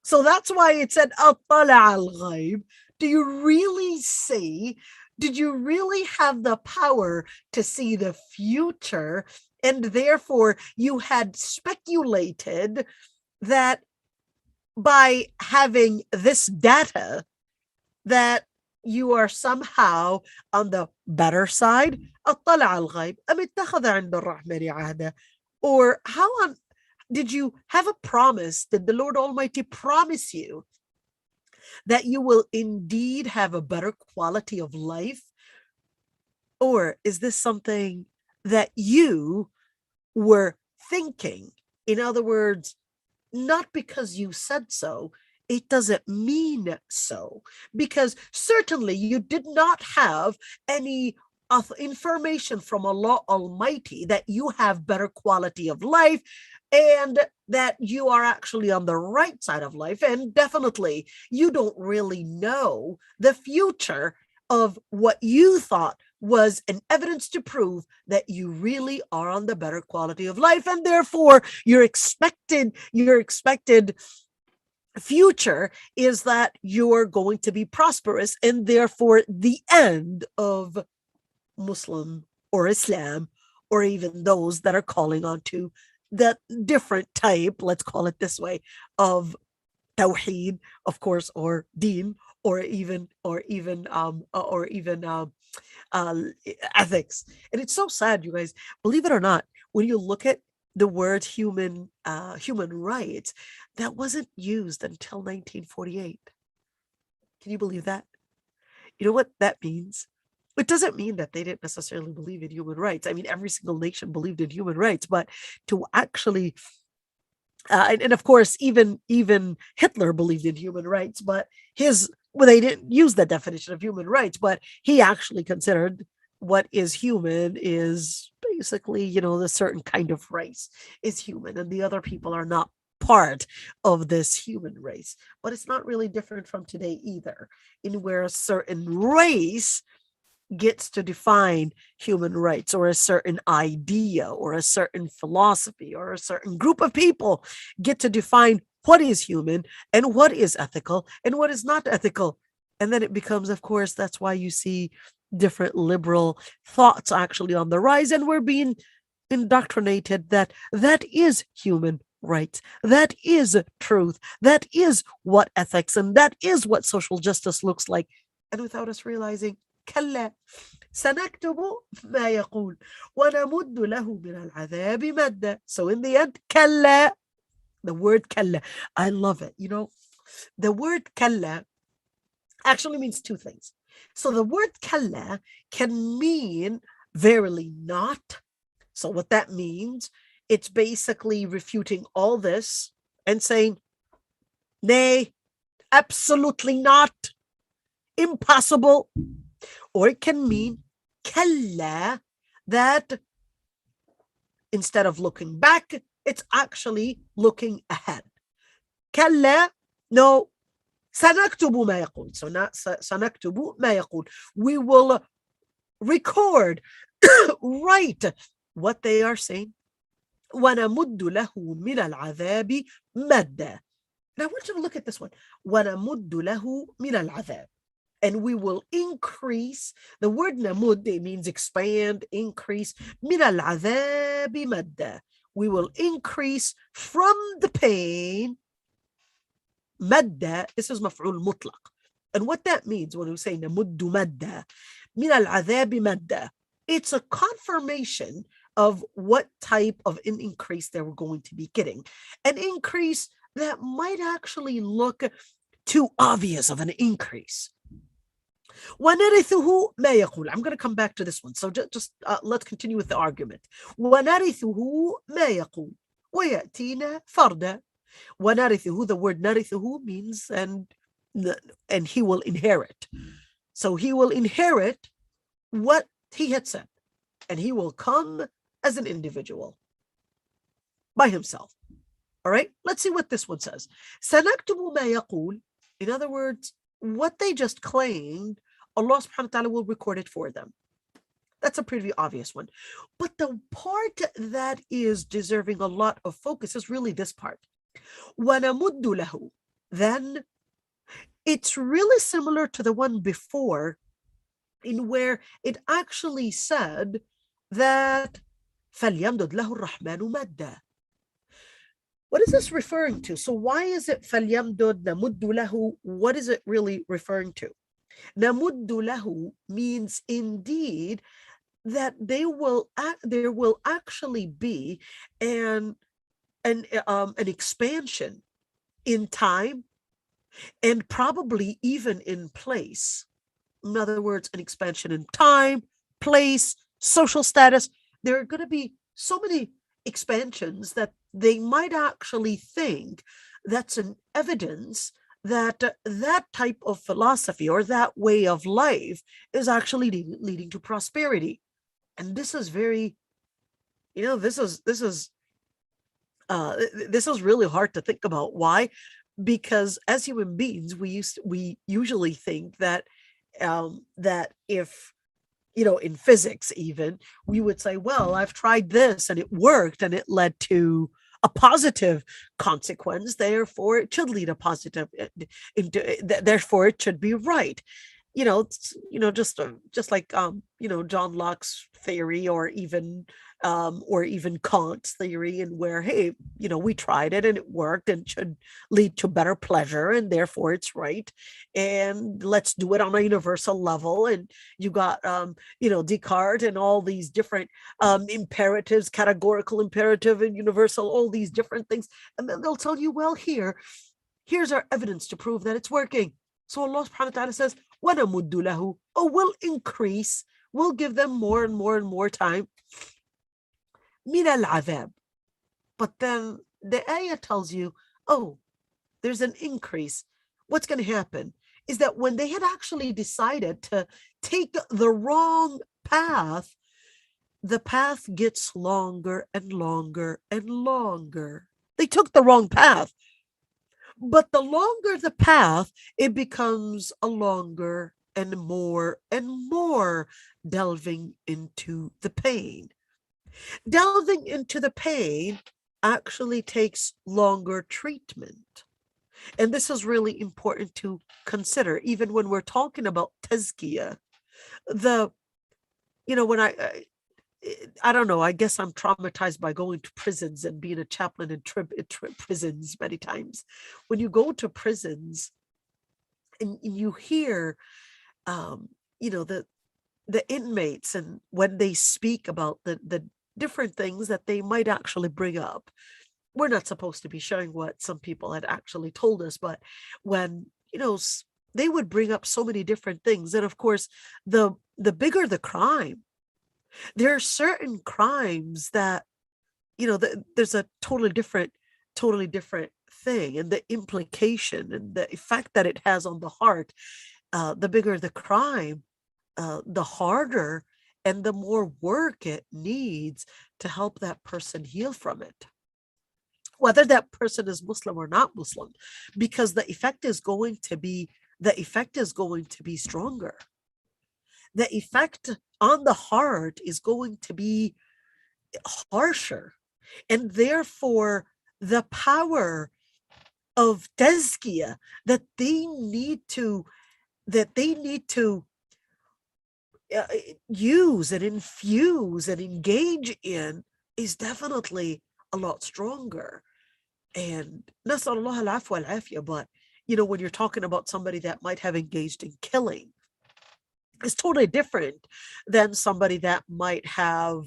So that's why it said, "Attala al-ghayb." Do you really see? Did you really have the power to see the future? And therefore, you had speculated that by having this data, that you are somehow on the better side. اطلع الغيب أم اتخذ عند الرحمن عهدا. Or how on did you have a promise? Did the Lord Almighty promise you that you will indeed have a better quality of life? Or is this something that you were thinking? In other words, not because you said so, it doesn't mean so. Because certainly you did not have any information from Allah Almighty that you have better quality of life and that you are actually on the right side of life. And definitely you don't really know the future of what you thought was an evidence to prove that you really are on the better quality of life, and therefore your expected future is that you're going to be prosperous, and therefore the end of Muslim or Islam, or even those that are calling on to the different type, let's call it this way, of tawheed, of course, or deen, or even uh, ethics. And it's so sad, you guys. Believe it or not, when you look at the word human rights, that wasn't used until 1948. Can you believe that? You know what that means? It doesn't mean that they didn't necessarily believe in human rights. I mean, every single nation believed in human rights, but to actually and of course, even Hitler believed in human rights, but they didn't use the definition of human rights, but he actually considered what is human is basically, the certain kind of race is human, and the other people are not part of this human race. But it's not really different from today either, in where a certain race gets to define human rights, or a certain idea or a certain philosophy or a certain group of people get to define what is human and what is ethical and what is not ethical. And then it becomes, of course, that's why you see different liberal thoughts actually on the rise, and we're being indoctrinated that that is human rights, that is truth, that is what ethics, and that is what social justice looks like. And without us realizing, كلا سنكتب ما يقول ونمد له من العذاب مدا. So in the end, كلا, the word كلا, I love it. The word كلا actually means two things. So the word كلا can mean verily not. So what that means, it's basically refuting all this and saying, nay, absolutely not, impossible. Or it can mean kalla, that instead of looking back, it's actually looking ahead. Kalla, no, سنكتب ما يقول. So not سنكتب ما يقول. We will record, write what they are saying. ونمد له من العذاب مدا. Now I want you to look at this one. ونمد له من العذاب. And we will increase. The word namud means expand, increase. من العذاب مدا. We will increase from the pain. مدا, this is مفعول مطلق. And what that means when we say نَمُدُّ مَدَّ مِنَ الْعَذَابِ مَدَّ, it's a confirmation of what type of an increase they were going to be getting. An increase that might actually look too obvious of an increase. وَنَرِثُهُ مَا يَقُولُ. I'm going to come back to this one. So just let's continue with the argument. وَنَرِثُهُ مَا يَقُولُ وَيَأْتِينَا فَرْدًا. وَنَرِثُهُ, the word نَرِثُهُ means and he will inherit. So he will inherit what he had said, and he will come as an individual by himself. All right, let's see what this one says. سَنَكْتُبُ مَا يَقُولُ. In other words, what they just claimed, Allah subhanahu wa ta'ala will record it for them. That's a pretty obvious one. But the part that is deserving a lot of focus is really this part. وَنَمُدُّ لَهُ. Then it's really similar to the one before, in where it actually said that فَلْيَمْدُدْ لَهُ الرَّحْمَنُ مَدًّا. What is this referring to? So why is it فَلْيَمْدُدْ نَمُدُّ لَهُ? What is it really referring to? نَمُدُّ لَهُ means indeed that there will actually be an expansion in time and probably even in place. In other words, an expansion in time, place, social status. There are going to be so many expansions that they might actually think that's an evidence that that type of philosophy or that way of life is actually leading to prosperity. And this is very, this is really hard to think about. Why? Because as human beings, we usually think that that if, in physics even, we would say, well, I've tried this and it worked and it led to a positive consequence, therefore it should lead a positive, therefore it should be right. Just like John Locke's theory, or even Kant's theory, and where, hey, we tried it and it worked and should lead to better pleasure and therefore it's right, and let's do it on a universal level. And you got Descartes and all these different imperatives, categorical imperative and universal, all these different things, and then they'll tell you, well, here's our evidence to prove that it's working. So Allah subhanahu wa ta'ala says, وَنَمُدُّ لَهُ, will increase, will give them more and more and more time. مِنَ الْعَذَابِ. But then the ayah tells you, there's an increase. What's going to happen is that when they had actually decided to take the wrong path, the path gets longer and longer and longer. They took the wrong path. But the longer the path, it becomes a longer and more delving into the pain. Delving into the pain actually takes longer treatment. And this is really important to consider, even when we're talking about tazkiyah. When I don't know, I guess I'm traumatized by going to prisons and being a chaplain in prisons many times. When you go to prisons and you hear, the inmates, and when they speak about the different things that they might actually bring up. We're not supposed to be sharing what some people had actually told us, but when, they would bring up so many different things. And of course, the bigger the crime, there are certain crimes that, there's a totally different thing, and the implication and the effect that it has on the heart. The bigger the crime, the harder and the more work it needs to help that person heal from it, whether that person is Muslim or not Muslim, because the effect is going to be stronger. The effect on the heart is going to be harsher, and therefore the power of tazkiyah that they need to use and infuse and engage in is definitely a lot stronger. And nasallallahu al-afwa al-afiyah, but when you're talking about somebody that might have engaged in killing, is totally different than somebody that might have,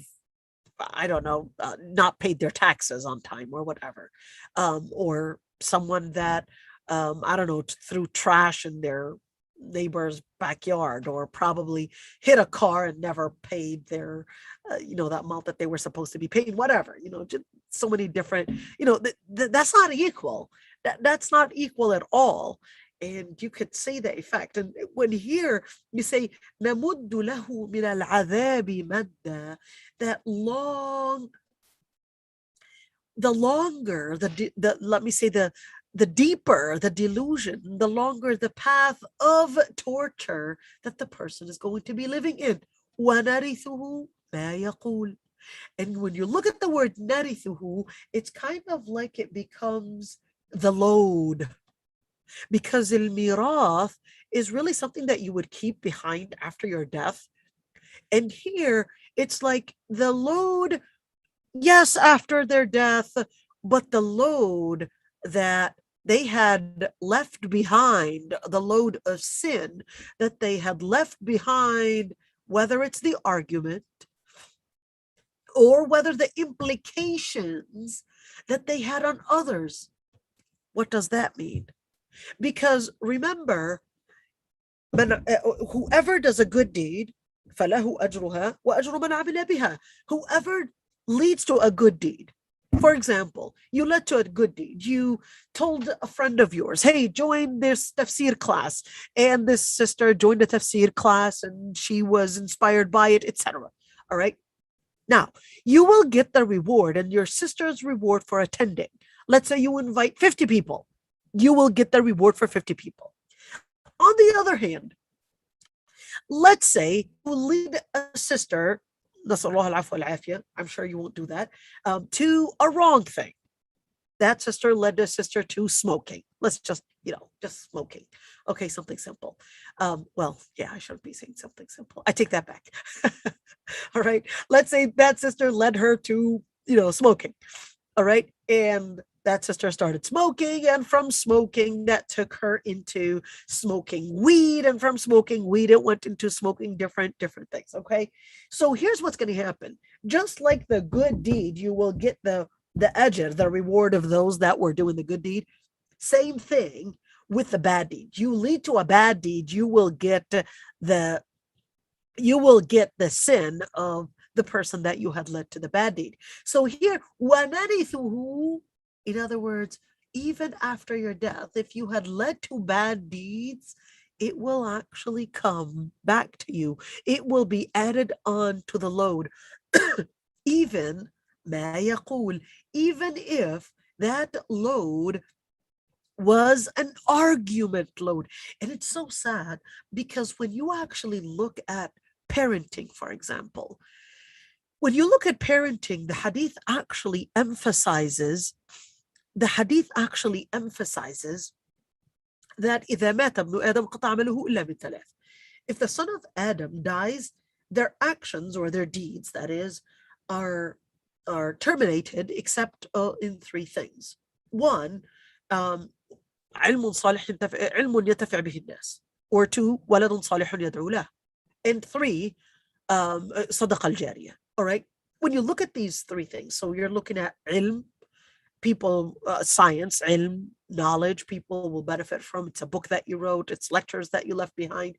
I don't know, not paid their taxes on time or whatever, or someone that, I don't know, threw trash in their neighbor's backyard, or probably hit a car and never paid their, that amount that they were supposed to be paying, whatever, just so many different, that's not equal. That's not equal at all. And you could say the effect. And when here you say, نَمُدُّ لَهُ مِنَ الْعَذَابِ مَدًّا, that the longer, let me say, the deeper the delusion, the longer the path of torture that the person is going to be living in. وَنَرِثُهُ مَا يَقُولُ. And when you look at the word narithuhu, it's kind of like it becomes the load, because al-mirath is really something that you would keep behind after your death. And here it's like the load, yes, after their death, but the load that they had left behind, the load of sin that they had left behind, whether it's the argument or whether the implications that they had on others. What does that mean? Because remember, whoever does a good deed, فَلَهُ أَجْرُهَا وَأَجْرُ مَنْ عَمِلَ بِهَا. Whoever leads to a good deed. For example, you led to a good deed. You told a friend of yours, hey, join this tafsir class. And this sister joined the tafsir class and she was inspired by it, etc. All right. Now, you will get the reward and your sister's reward for attending. Let's say you invite 50 people. You will get the reward for 50 people. On the other hand, let's say you lead a sister, I'm sure you won't do that, to a wrong thing. That sister led a sister to smoking. Let's just smoking. Okay, something simple. Well, yeah, I shouldn't be saying something simple. I take that back. All right. Let's say that sister led her to, smoking. All right. And that sister started smoking, and from smoking, that took her into smoking weed, and from smoking weed, it went into smoking different things. Okay. So here's what's going to happen. Just like the good deed, you will get the ajr, the reward of those that were doing the good deed. Same thing with the bad deed. You lead to a bad deed, you will get the sin of the person that you had led to the bad deed. So here, وَنَرِثُهُ, in other words, even after your death, if you had led to bad deeds, it will actually come back to you. It will be added on to the load. Even مَا يَقُولُ, even if that load was an argument load. And it's so sad because when you actually look at parenting, for example, when you look at parenting, the hadith actually emphasizes that إذا مات ابن آدم قطع عمله إلا من ثلاث. If the son of Adam dies, their actions or their deeds, that is, are terminated except in three things. One, علم ينتفع به الناس, or two, ولد صالح يدعو له, and three, صدقة الجارية. All right. When you look at these three things, so you're looking at ilm, people, science, ilm, knowledge, people will benefit from. It's a book that you wrote, it's lectures that you left behind.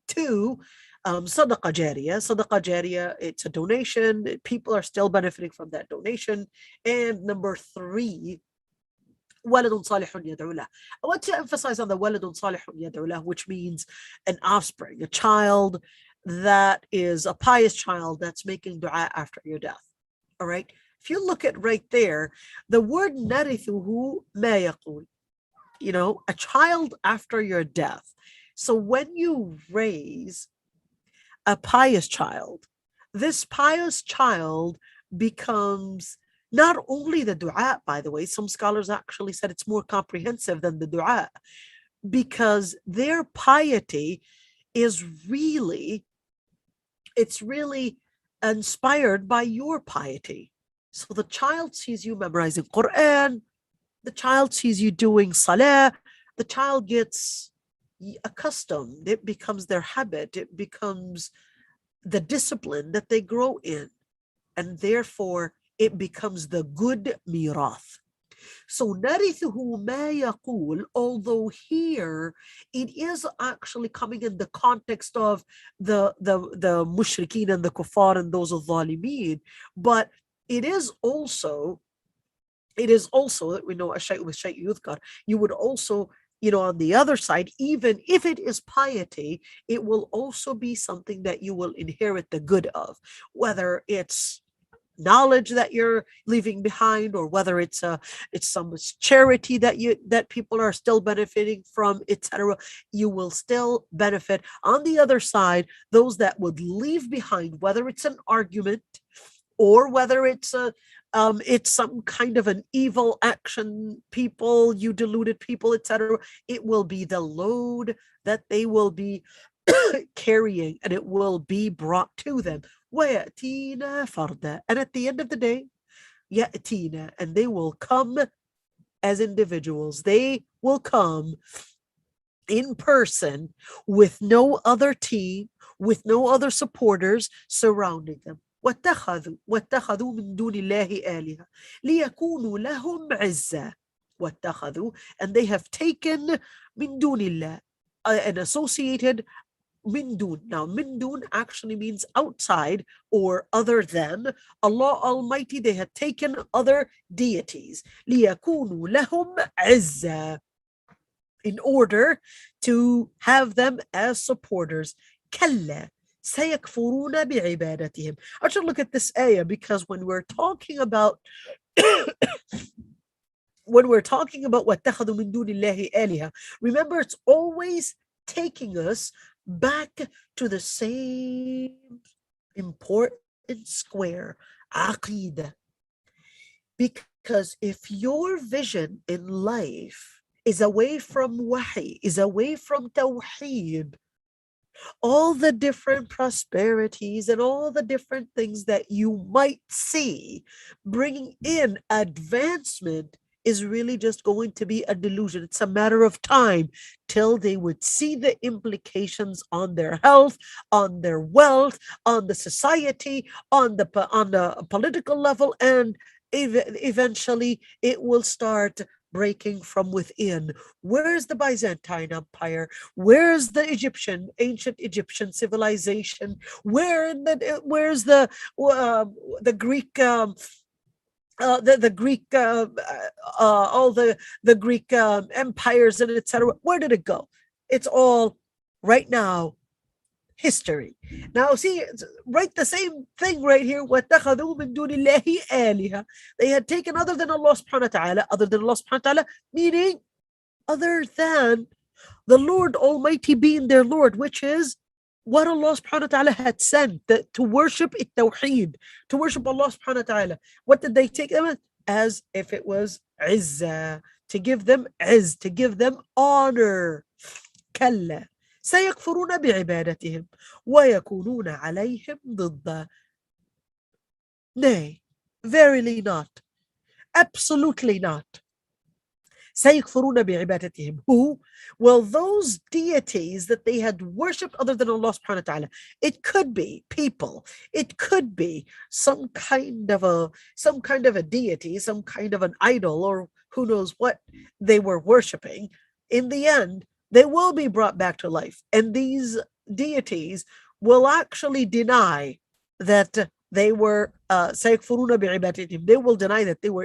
Two, صدقة جارية. صدقة جارية, it's a donation. People are still benefiting from that donation. And number three, ولد صالح يدعو له. I want to emphasize on the ولد صالح يدعو له, which means an offspring, a child that is a pious child that's making dua after your death. All right. If you look at right there, the word narithuhu ma yaqul, a child after your death. So when you raise a pious child, this pious child becomes not only the dua, by the way, some scholars actually said it's more comprehensive than the dua, because their piety is really inspired by your piety. So the child sees you memorizing Quran, the child sees you doing salah, the child gets accustomed, it becomes their habit, it becomes the discipline that they grow in, and therefore it becomes the good mirath. So narithuhu ma yaqul, although here it is actually coming in the context of the mushrikeen and the kuffar and those al-zalimeen, but it is also we know a shay with shay yudhkar. You would also, on the other side, even if it is piety, it will also be something that you will inherit the good of, whether it's knowledge that you're leaving behind, or whether it's some charity that people are still benefiting from, etc. You will still benefit. On the other side, those that would leave behind, whether it's an argument or whether it's some kind of an evil action, people, you deluded people, etc., it will be the load that they will be carrying, and it will be brought to them. وَيَأْتِينَا فَرْدًا. And at the end of the day, يَأْتِينَا, and they will come as individuals. They will come in person with no other team, with no other supporters surrounding them. واتخذوا من دون الله آلهة ليكونوا لهم عزا. واتخذوا, and they have taken من دون الله, and associated min dun. Now, min dun actually means outside or other than Allah Almighty. They had taken other deities. لِيَكُونُوا لَهُمْ عِزًّا, in order to have them as supporters. كَلَّا سَيَكْفُرُونَ بِعِبَادَتِهِمْ. I should look at this ayah, because when we're talking about وَاتَّخَذُوا مِن دُونِ اللَّهِ آلِهَةً, remember, it's always taking us back to the same important square, aqeedah. Because if your vision in life is away from wahi, is away from tawheed, all the different prosperities and all the different things that you might see bringing in advancement is really just going to be a delusion. It's a matter of time till they would see the implications on their health, on their wealth, on the society, on the political level, and eventually it will start breaking from within. Where's the Byzantine Empire? Where's the ancient Egyptian civilization? Where's the Greek? The Greek, all the Greek empires and etc. Where did it go? It's all right now history. Now see, right, the same thing right here. وَاتَّخَذُوا مِن دُونِ اللَّهِ آلِهَةً. They had taken other than Allah subhanahu wa ta'ala, meaning other than the Lord Almighty being their Lord, which is what Allah subhanahu wa ta'ala had sent, to worship it, tawheed, to worship Allah subhanahu wa ta'ala. What did they take them as? If it was izzah, to give them izz, to give them honor. كلا سيكفرون بعبادتهم ويكونون عليهم ضدا. Nay, verily not, absolutely not. سيكفرون بعبادتهم. Who? Well, those deities that they had worshipped other than Allah subhanahu wa ta'ala. It could be people, it could be some kind of a deity, some kind of an idol, or who knows what they were worshiping. In the end, they will be brought back to life, and these deities will actually deny that they were سيكفرون بعبادتهم. They will deny that they were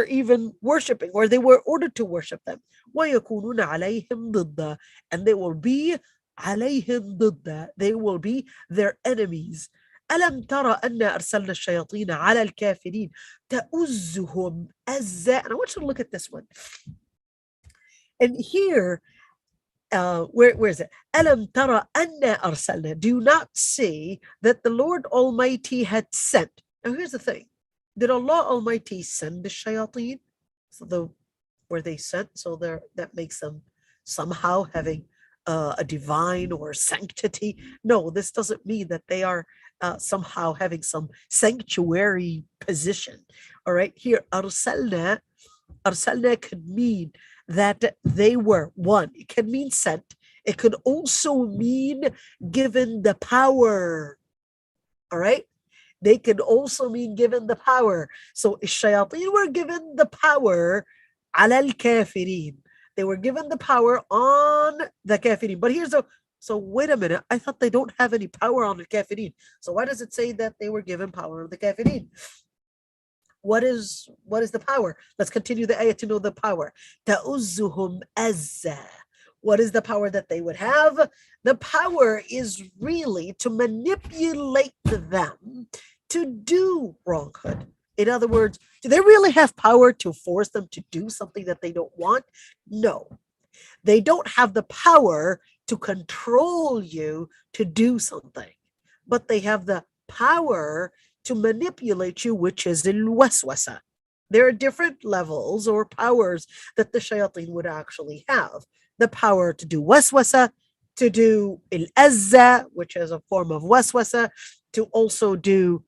even worshiping, or they were ordered to worship them. وَيَكُونُونَ عَلَيْهِمْ ضِدًّا. And they will be عَلَيْهِمْ ضِدًّا. They will be their enemies. أَلَمْ تَرَ أَنَّا أَرْسَلْنَا الشَّيَاطِينَ عَلَى الْكَافِرِينَ تَؤُزُّهُمْ أَزًّا. And I want you to look at this one. And here, where is it? أَلَمْ تَرَ أَنَّا أَرْسَلْنَا. Do you not see that the Lord Almighty had sent? Now here's the thing. Did Allah Almighty send the shayateen? So were they sent? So that makes them somehow having a divine or sanctity. No, this doesn't mean that they are somehow having some sanctuary position. All right, here arsalna could mean that they were, one, it can mean sent. It could also mean given the power. All right. They could also mean given the power. So الشياطين were given the power على الكافرين. They were given the power on the kafirin. But here's a, so wait a minute. I thought they don't have any power on the kafirin. So why does it say that they were given power on the kafirin? What is the power? Let's continue the ayah to know the power. تَأُزُّهُمْ أَزَّا. What is the power that they would have? The power is really to manipulate them to do wronghood. In other words, do they really have power to force them to do something that they don't want? No. They don't have the power to control you to do something, but they have the power to manipulate you, which is al-waswasa. There are different levels or powers that the shayateen would actually have. The power to do waswasa, to do al-azza, which is a form of waswasa, to also do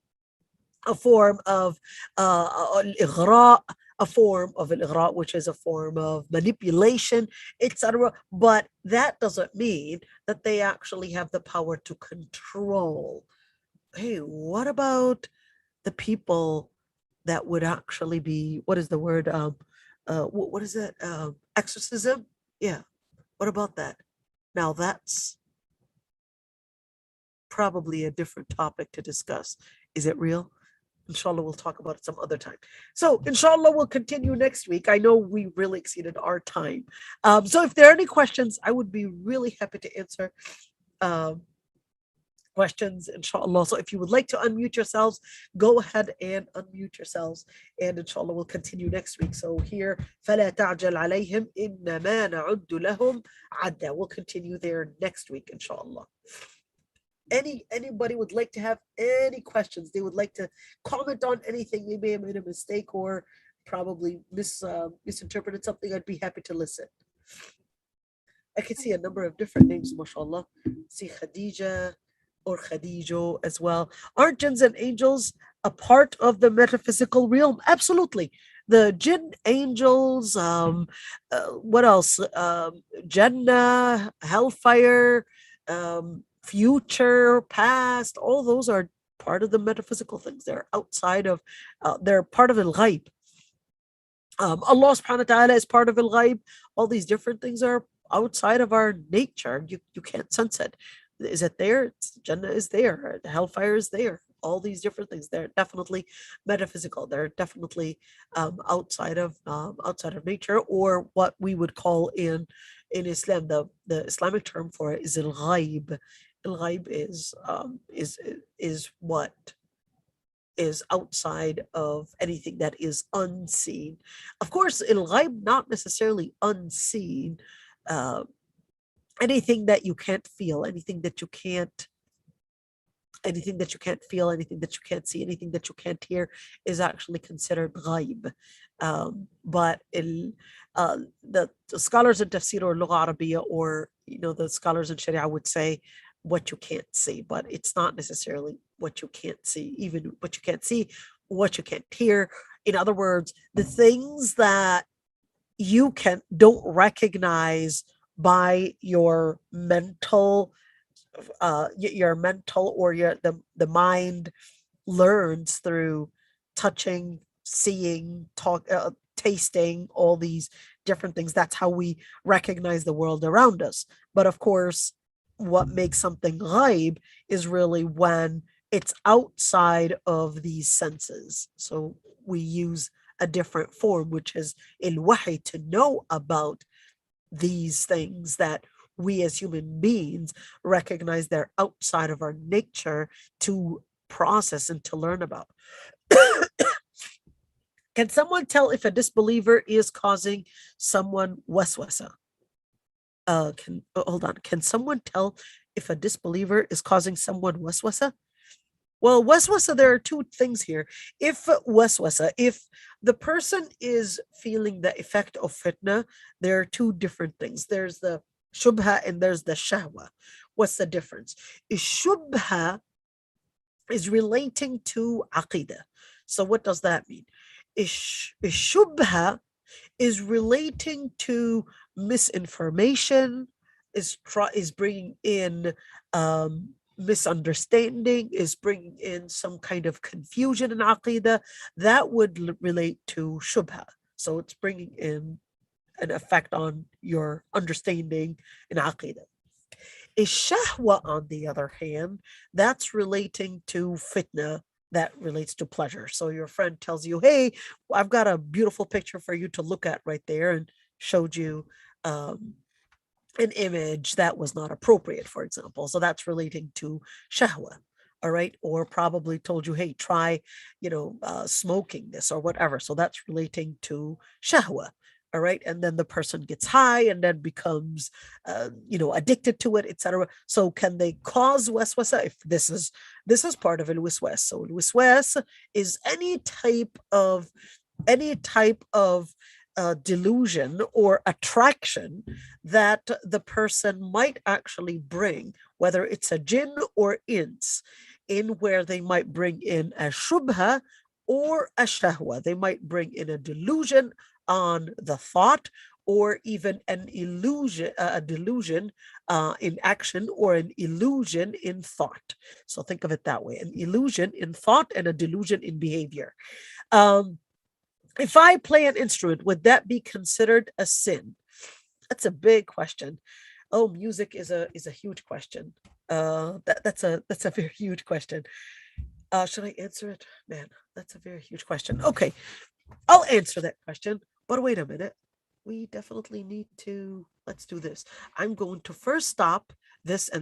a form of al-ighra, a form of al-ighra, which is a form of manipulation, etc. But that doesn't mean that they actually have the power to control. Hey, what about the people that would actually be, what is the word? What is it? Exorcism? Yeah. What about that? Now that's probably a different topic to discuss. Is it real? Inshallah, we'll talk about it some other time. So, inshallah, we'll continue next week. I know we really exceeded our time. So, if there are any questions, I would be really happy to answer questions, inshallah. So, if you would like to unmute yourselves, go ahead and unmute yourselves. And inshallah, we'll continue next week. So, here, فَلَا تَعْجَلْ عَلَيْهِمْ إِنَّمَا نَعُدُّ لَهُمْ عَدًّا. We'll continue there next week, inshallah. Anybody would like to have any questions, they would like to comment on anything, they may have made a mistake or probably misinterpreted something, I'd be happy to listen. I can see a number of different names, mashallah. See Khadija or Khadijo as well. Aren't jinns and angels a part of the metaphysical realm? Absolutely. The jinn, angels, what else? Jannah, hellfire, future, past, all those are part of the metaphysical things. They're outside of, they're part of al-ghaib. Allah subhanahu wa ta'ala is part of al-ghaib. All these different things are outside of our nature. You can't sense it. Is it there? Jannah is there. Hellfire is there. All these different things. They're definitely metaphysical. They're definitely outside of nature, or what we would call in Islam, the Islamic term for it is al-ghaib. Al-ghaib is what is outside of anything that is unseen. Of course, al-ghaib not necessarily unseen. Anything that you can't feel, anything that you can't feel, anything that you can't see, anything that you can't hear is actually considered ghaib. But the scholars in Tafseer or Lugha Arabiya, or the scholars in Sharia would say what you can't see, but it's not necessarily what you can't see, even what you can't see, what you can't hear. In other words, the things that you don't recognize by your mental or the mind learns through touching, seeing, tasting, all these different things. That's how we recognize the world around us. But of course, what makes something ghaib is really when it's outside of these senses. So we use a different form, which is al-wahy, to know about these things that we as human beings recognize they're outside of our nature to process and to learn about. Can someone tell if a disbeliever is causing someone waswasa? Hold on. Can someone tell if a disbeliever is causing someone waswasa? Well, waswasa, there are two things here. If the person is feeling the effect of fitna, there are two different things. There's the shubha and there's the shahwa. What's the difference? Shubha is relating to aqidah. So what does that mean? Shubha is relating to misinformation, is bringing in misunderstanding, is bringing in some kind of confusion in aqidah, that would relate to shubha. So it's bringing in an effect on your understanding in aqidah. A shahwa, on the other hand, that's relating to fitna, that relates to pleasure. So your friend tells you, hey, I've got a beautiful picture for you to look at right there, and showed you um, an image that was not appropriate, for example. So that's relating to shahwa. All right. Or probably told you, hey, try, smoking this or whatever. So that's relating to shahwa. All right. And then the person gets high and then becomes, addicted to it, etc. So can they cause waswasa? If this is part of al-wiswas. So al-wiswas is any type of delusion or attraction that the person might actually bring, whether it's a jinn or ins, in where they might bring in a shubha or a shahwa. They might bring in a delusion on the thought, or even an illusion, a delusion in action, or an illusion in thought. So think of it that way: an illusion in thought and a delusion in behavior. Um, if I play an instrument, would that be considered a sin? That's a big question. Oh, music is a huge question. That's a very huge question. Should I answer it? Man, that's a very huge question. Okay, I'll answer that question. But wait a minute. We definitely need to, let's do this. I'm going to first stop this, and then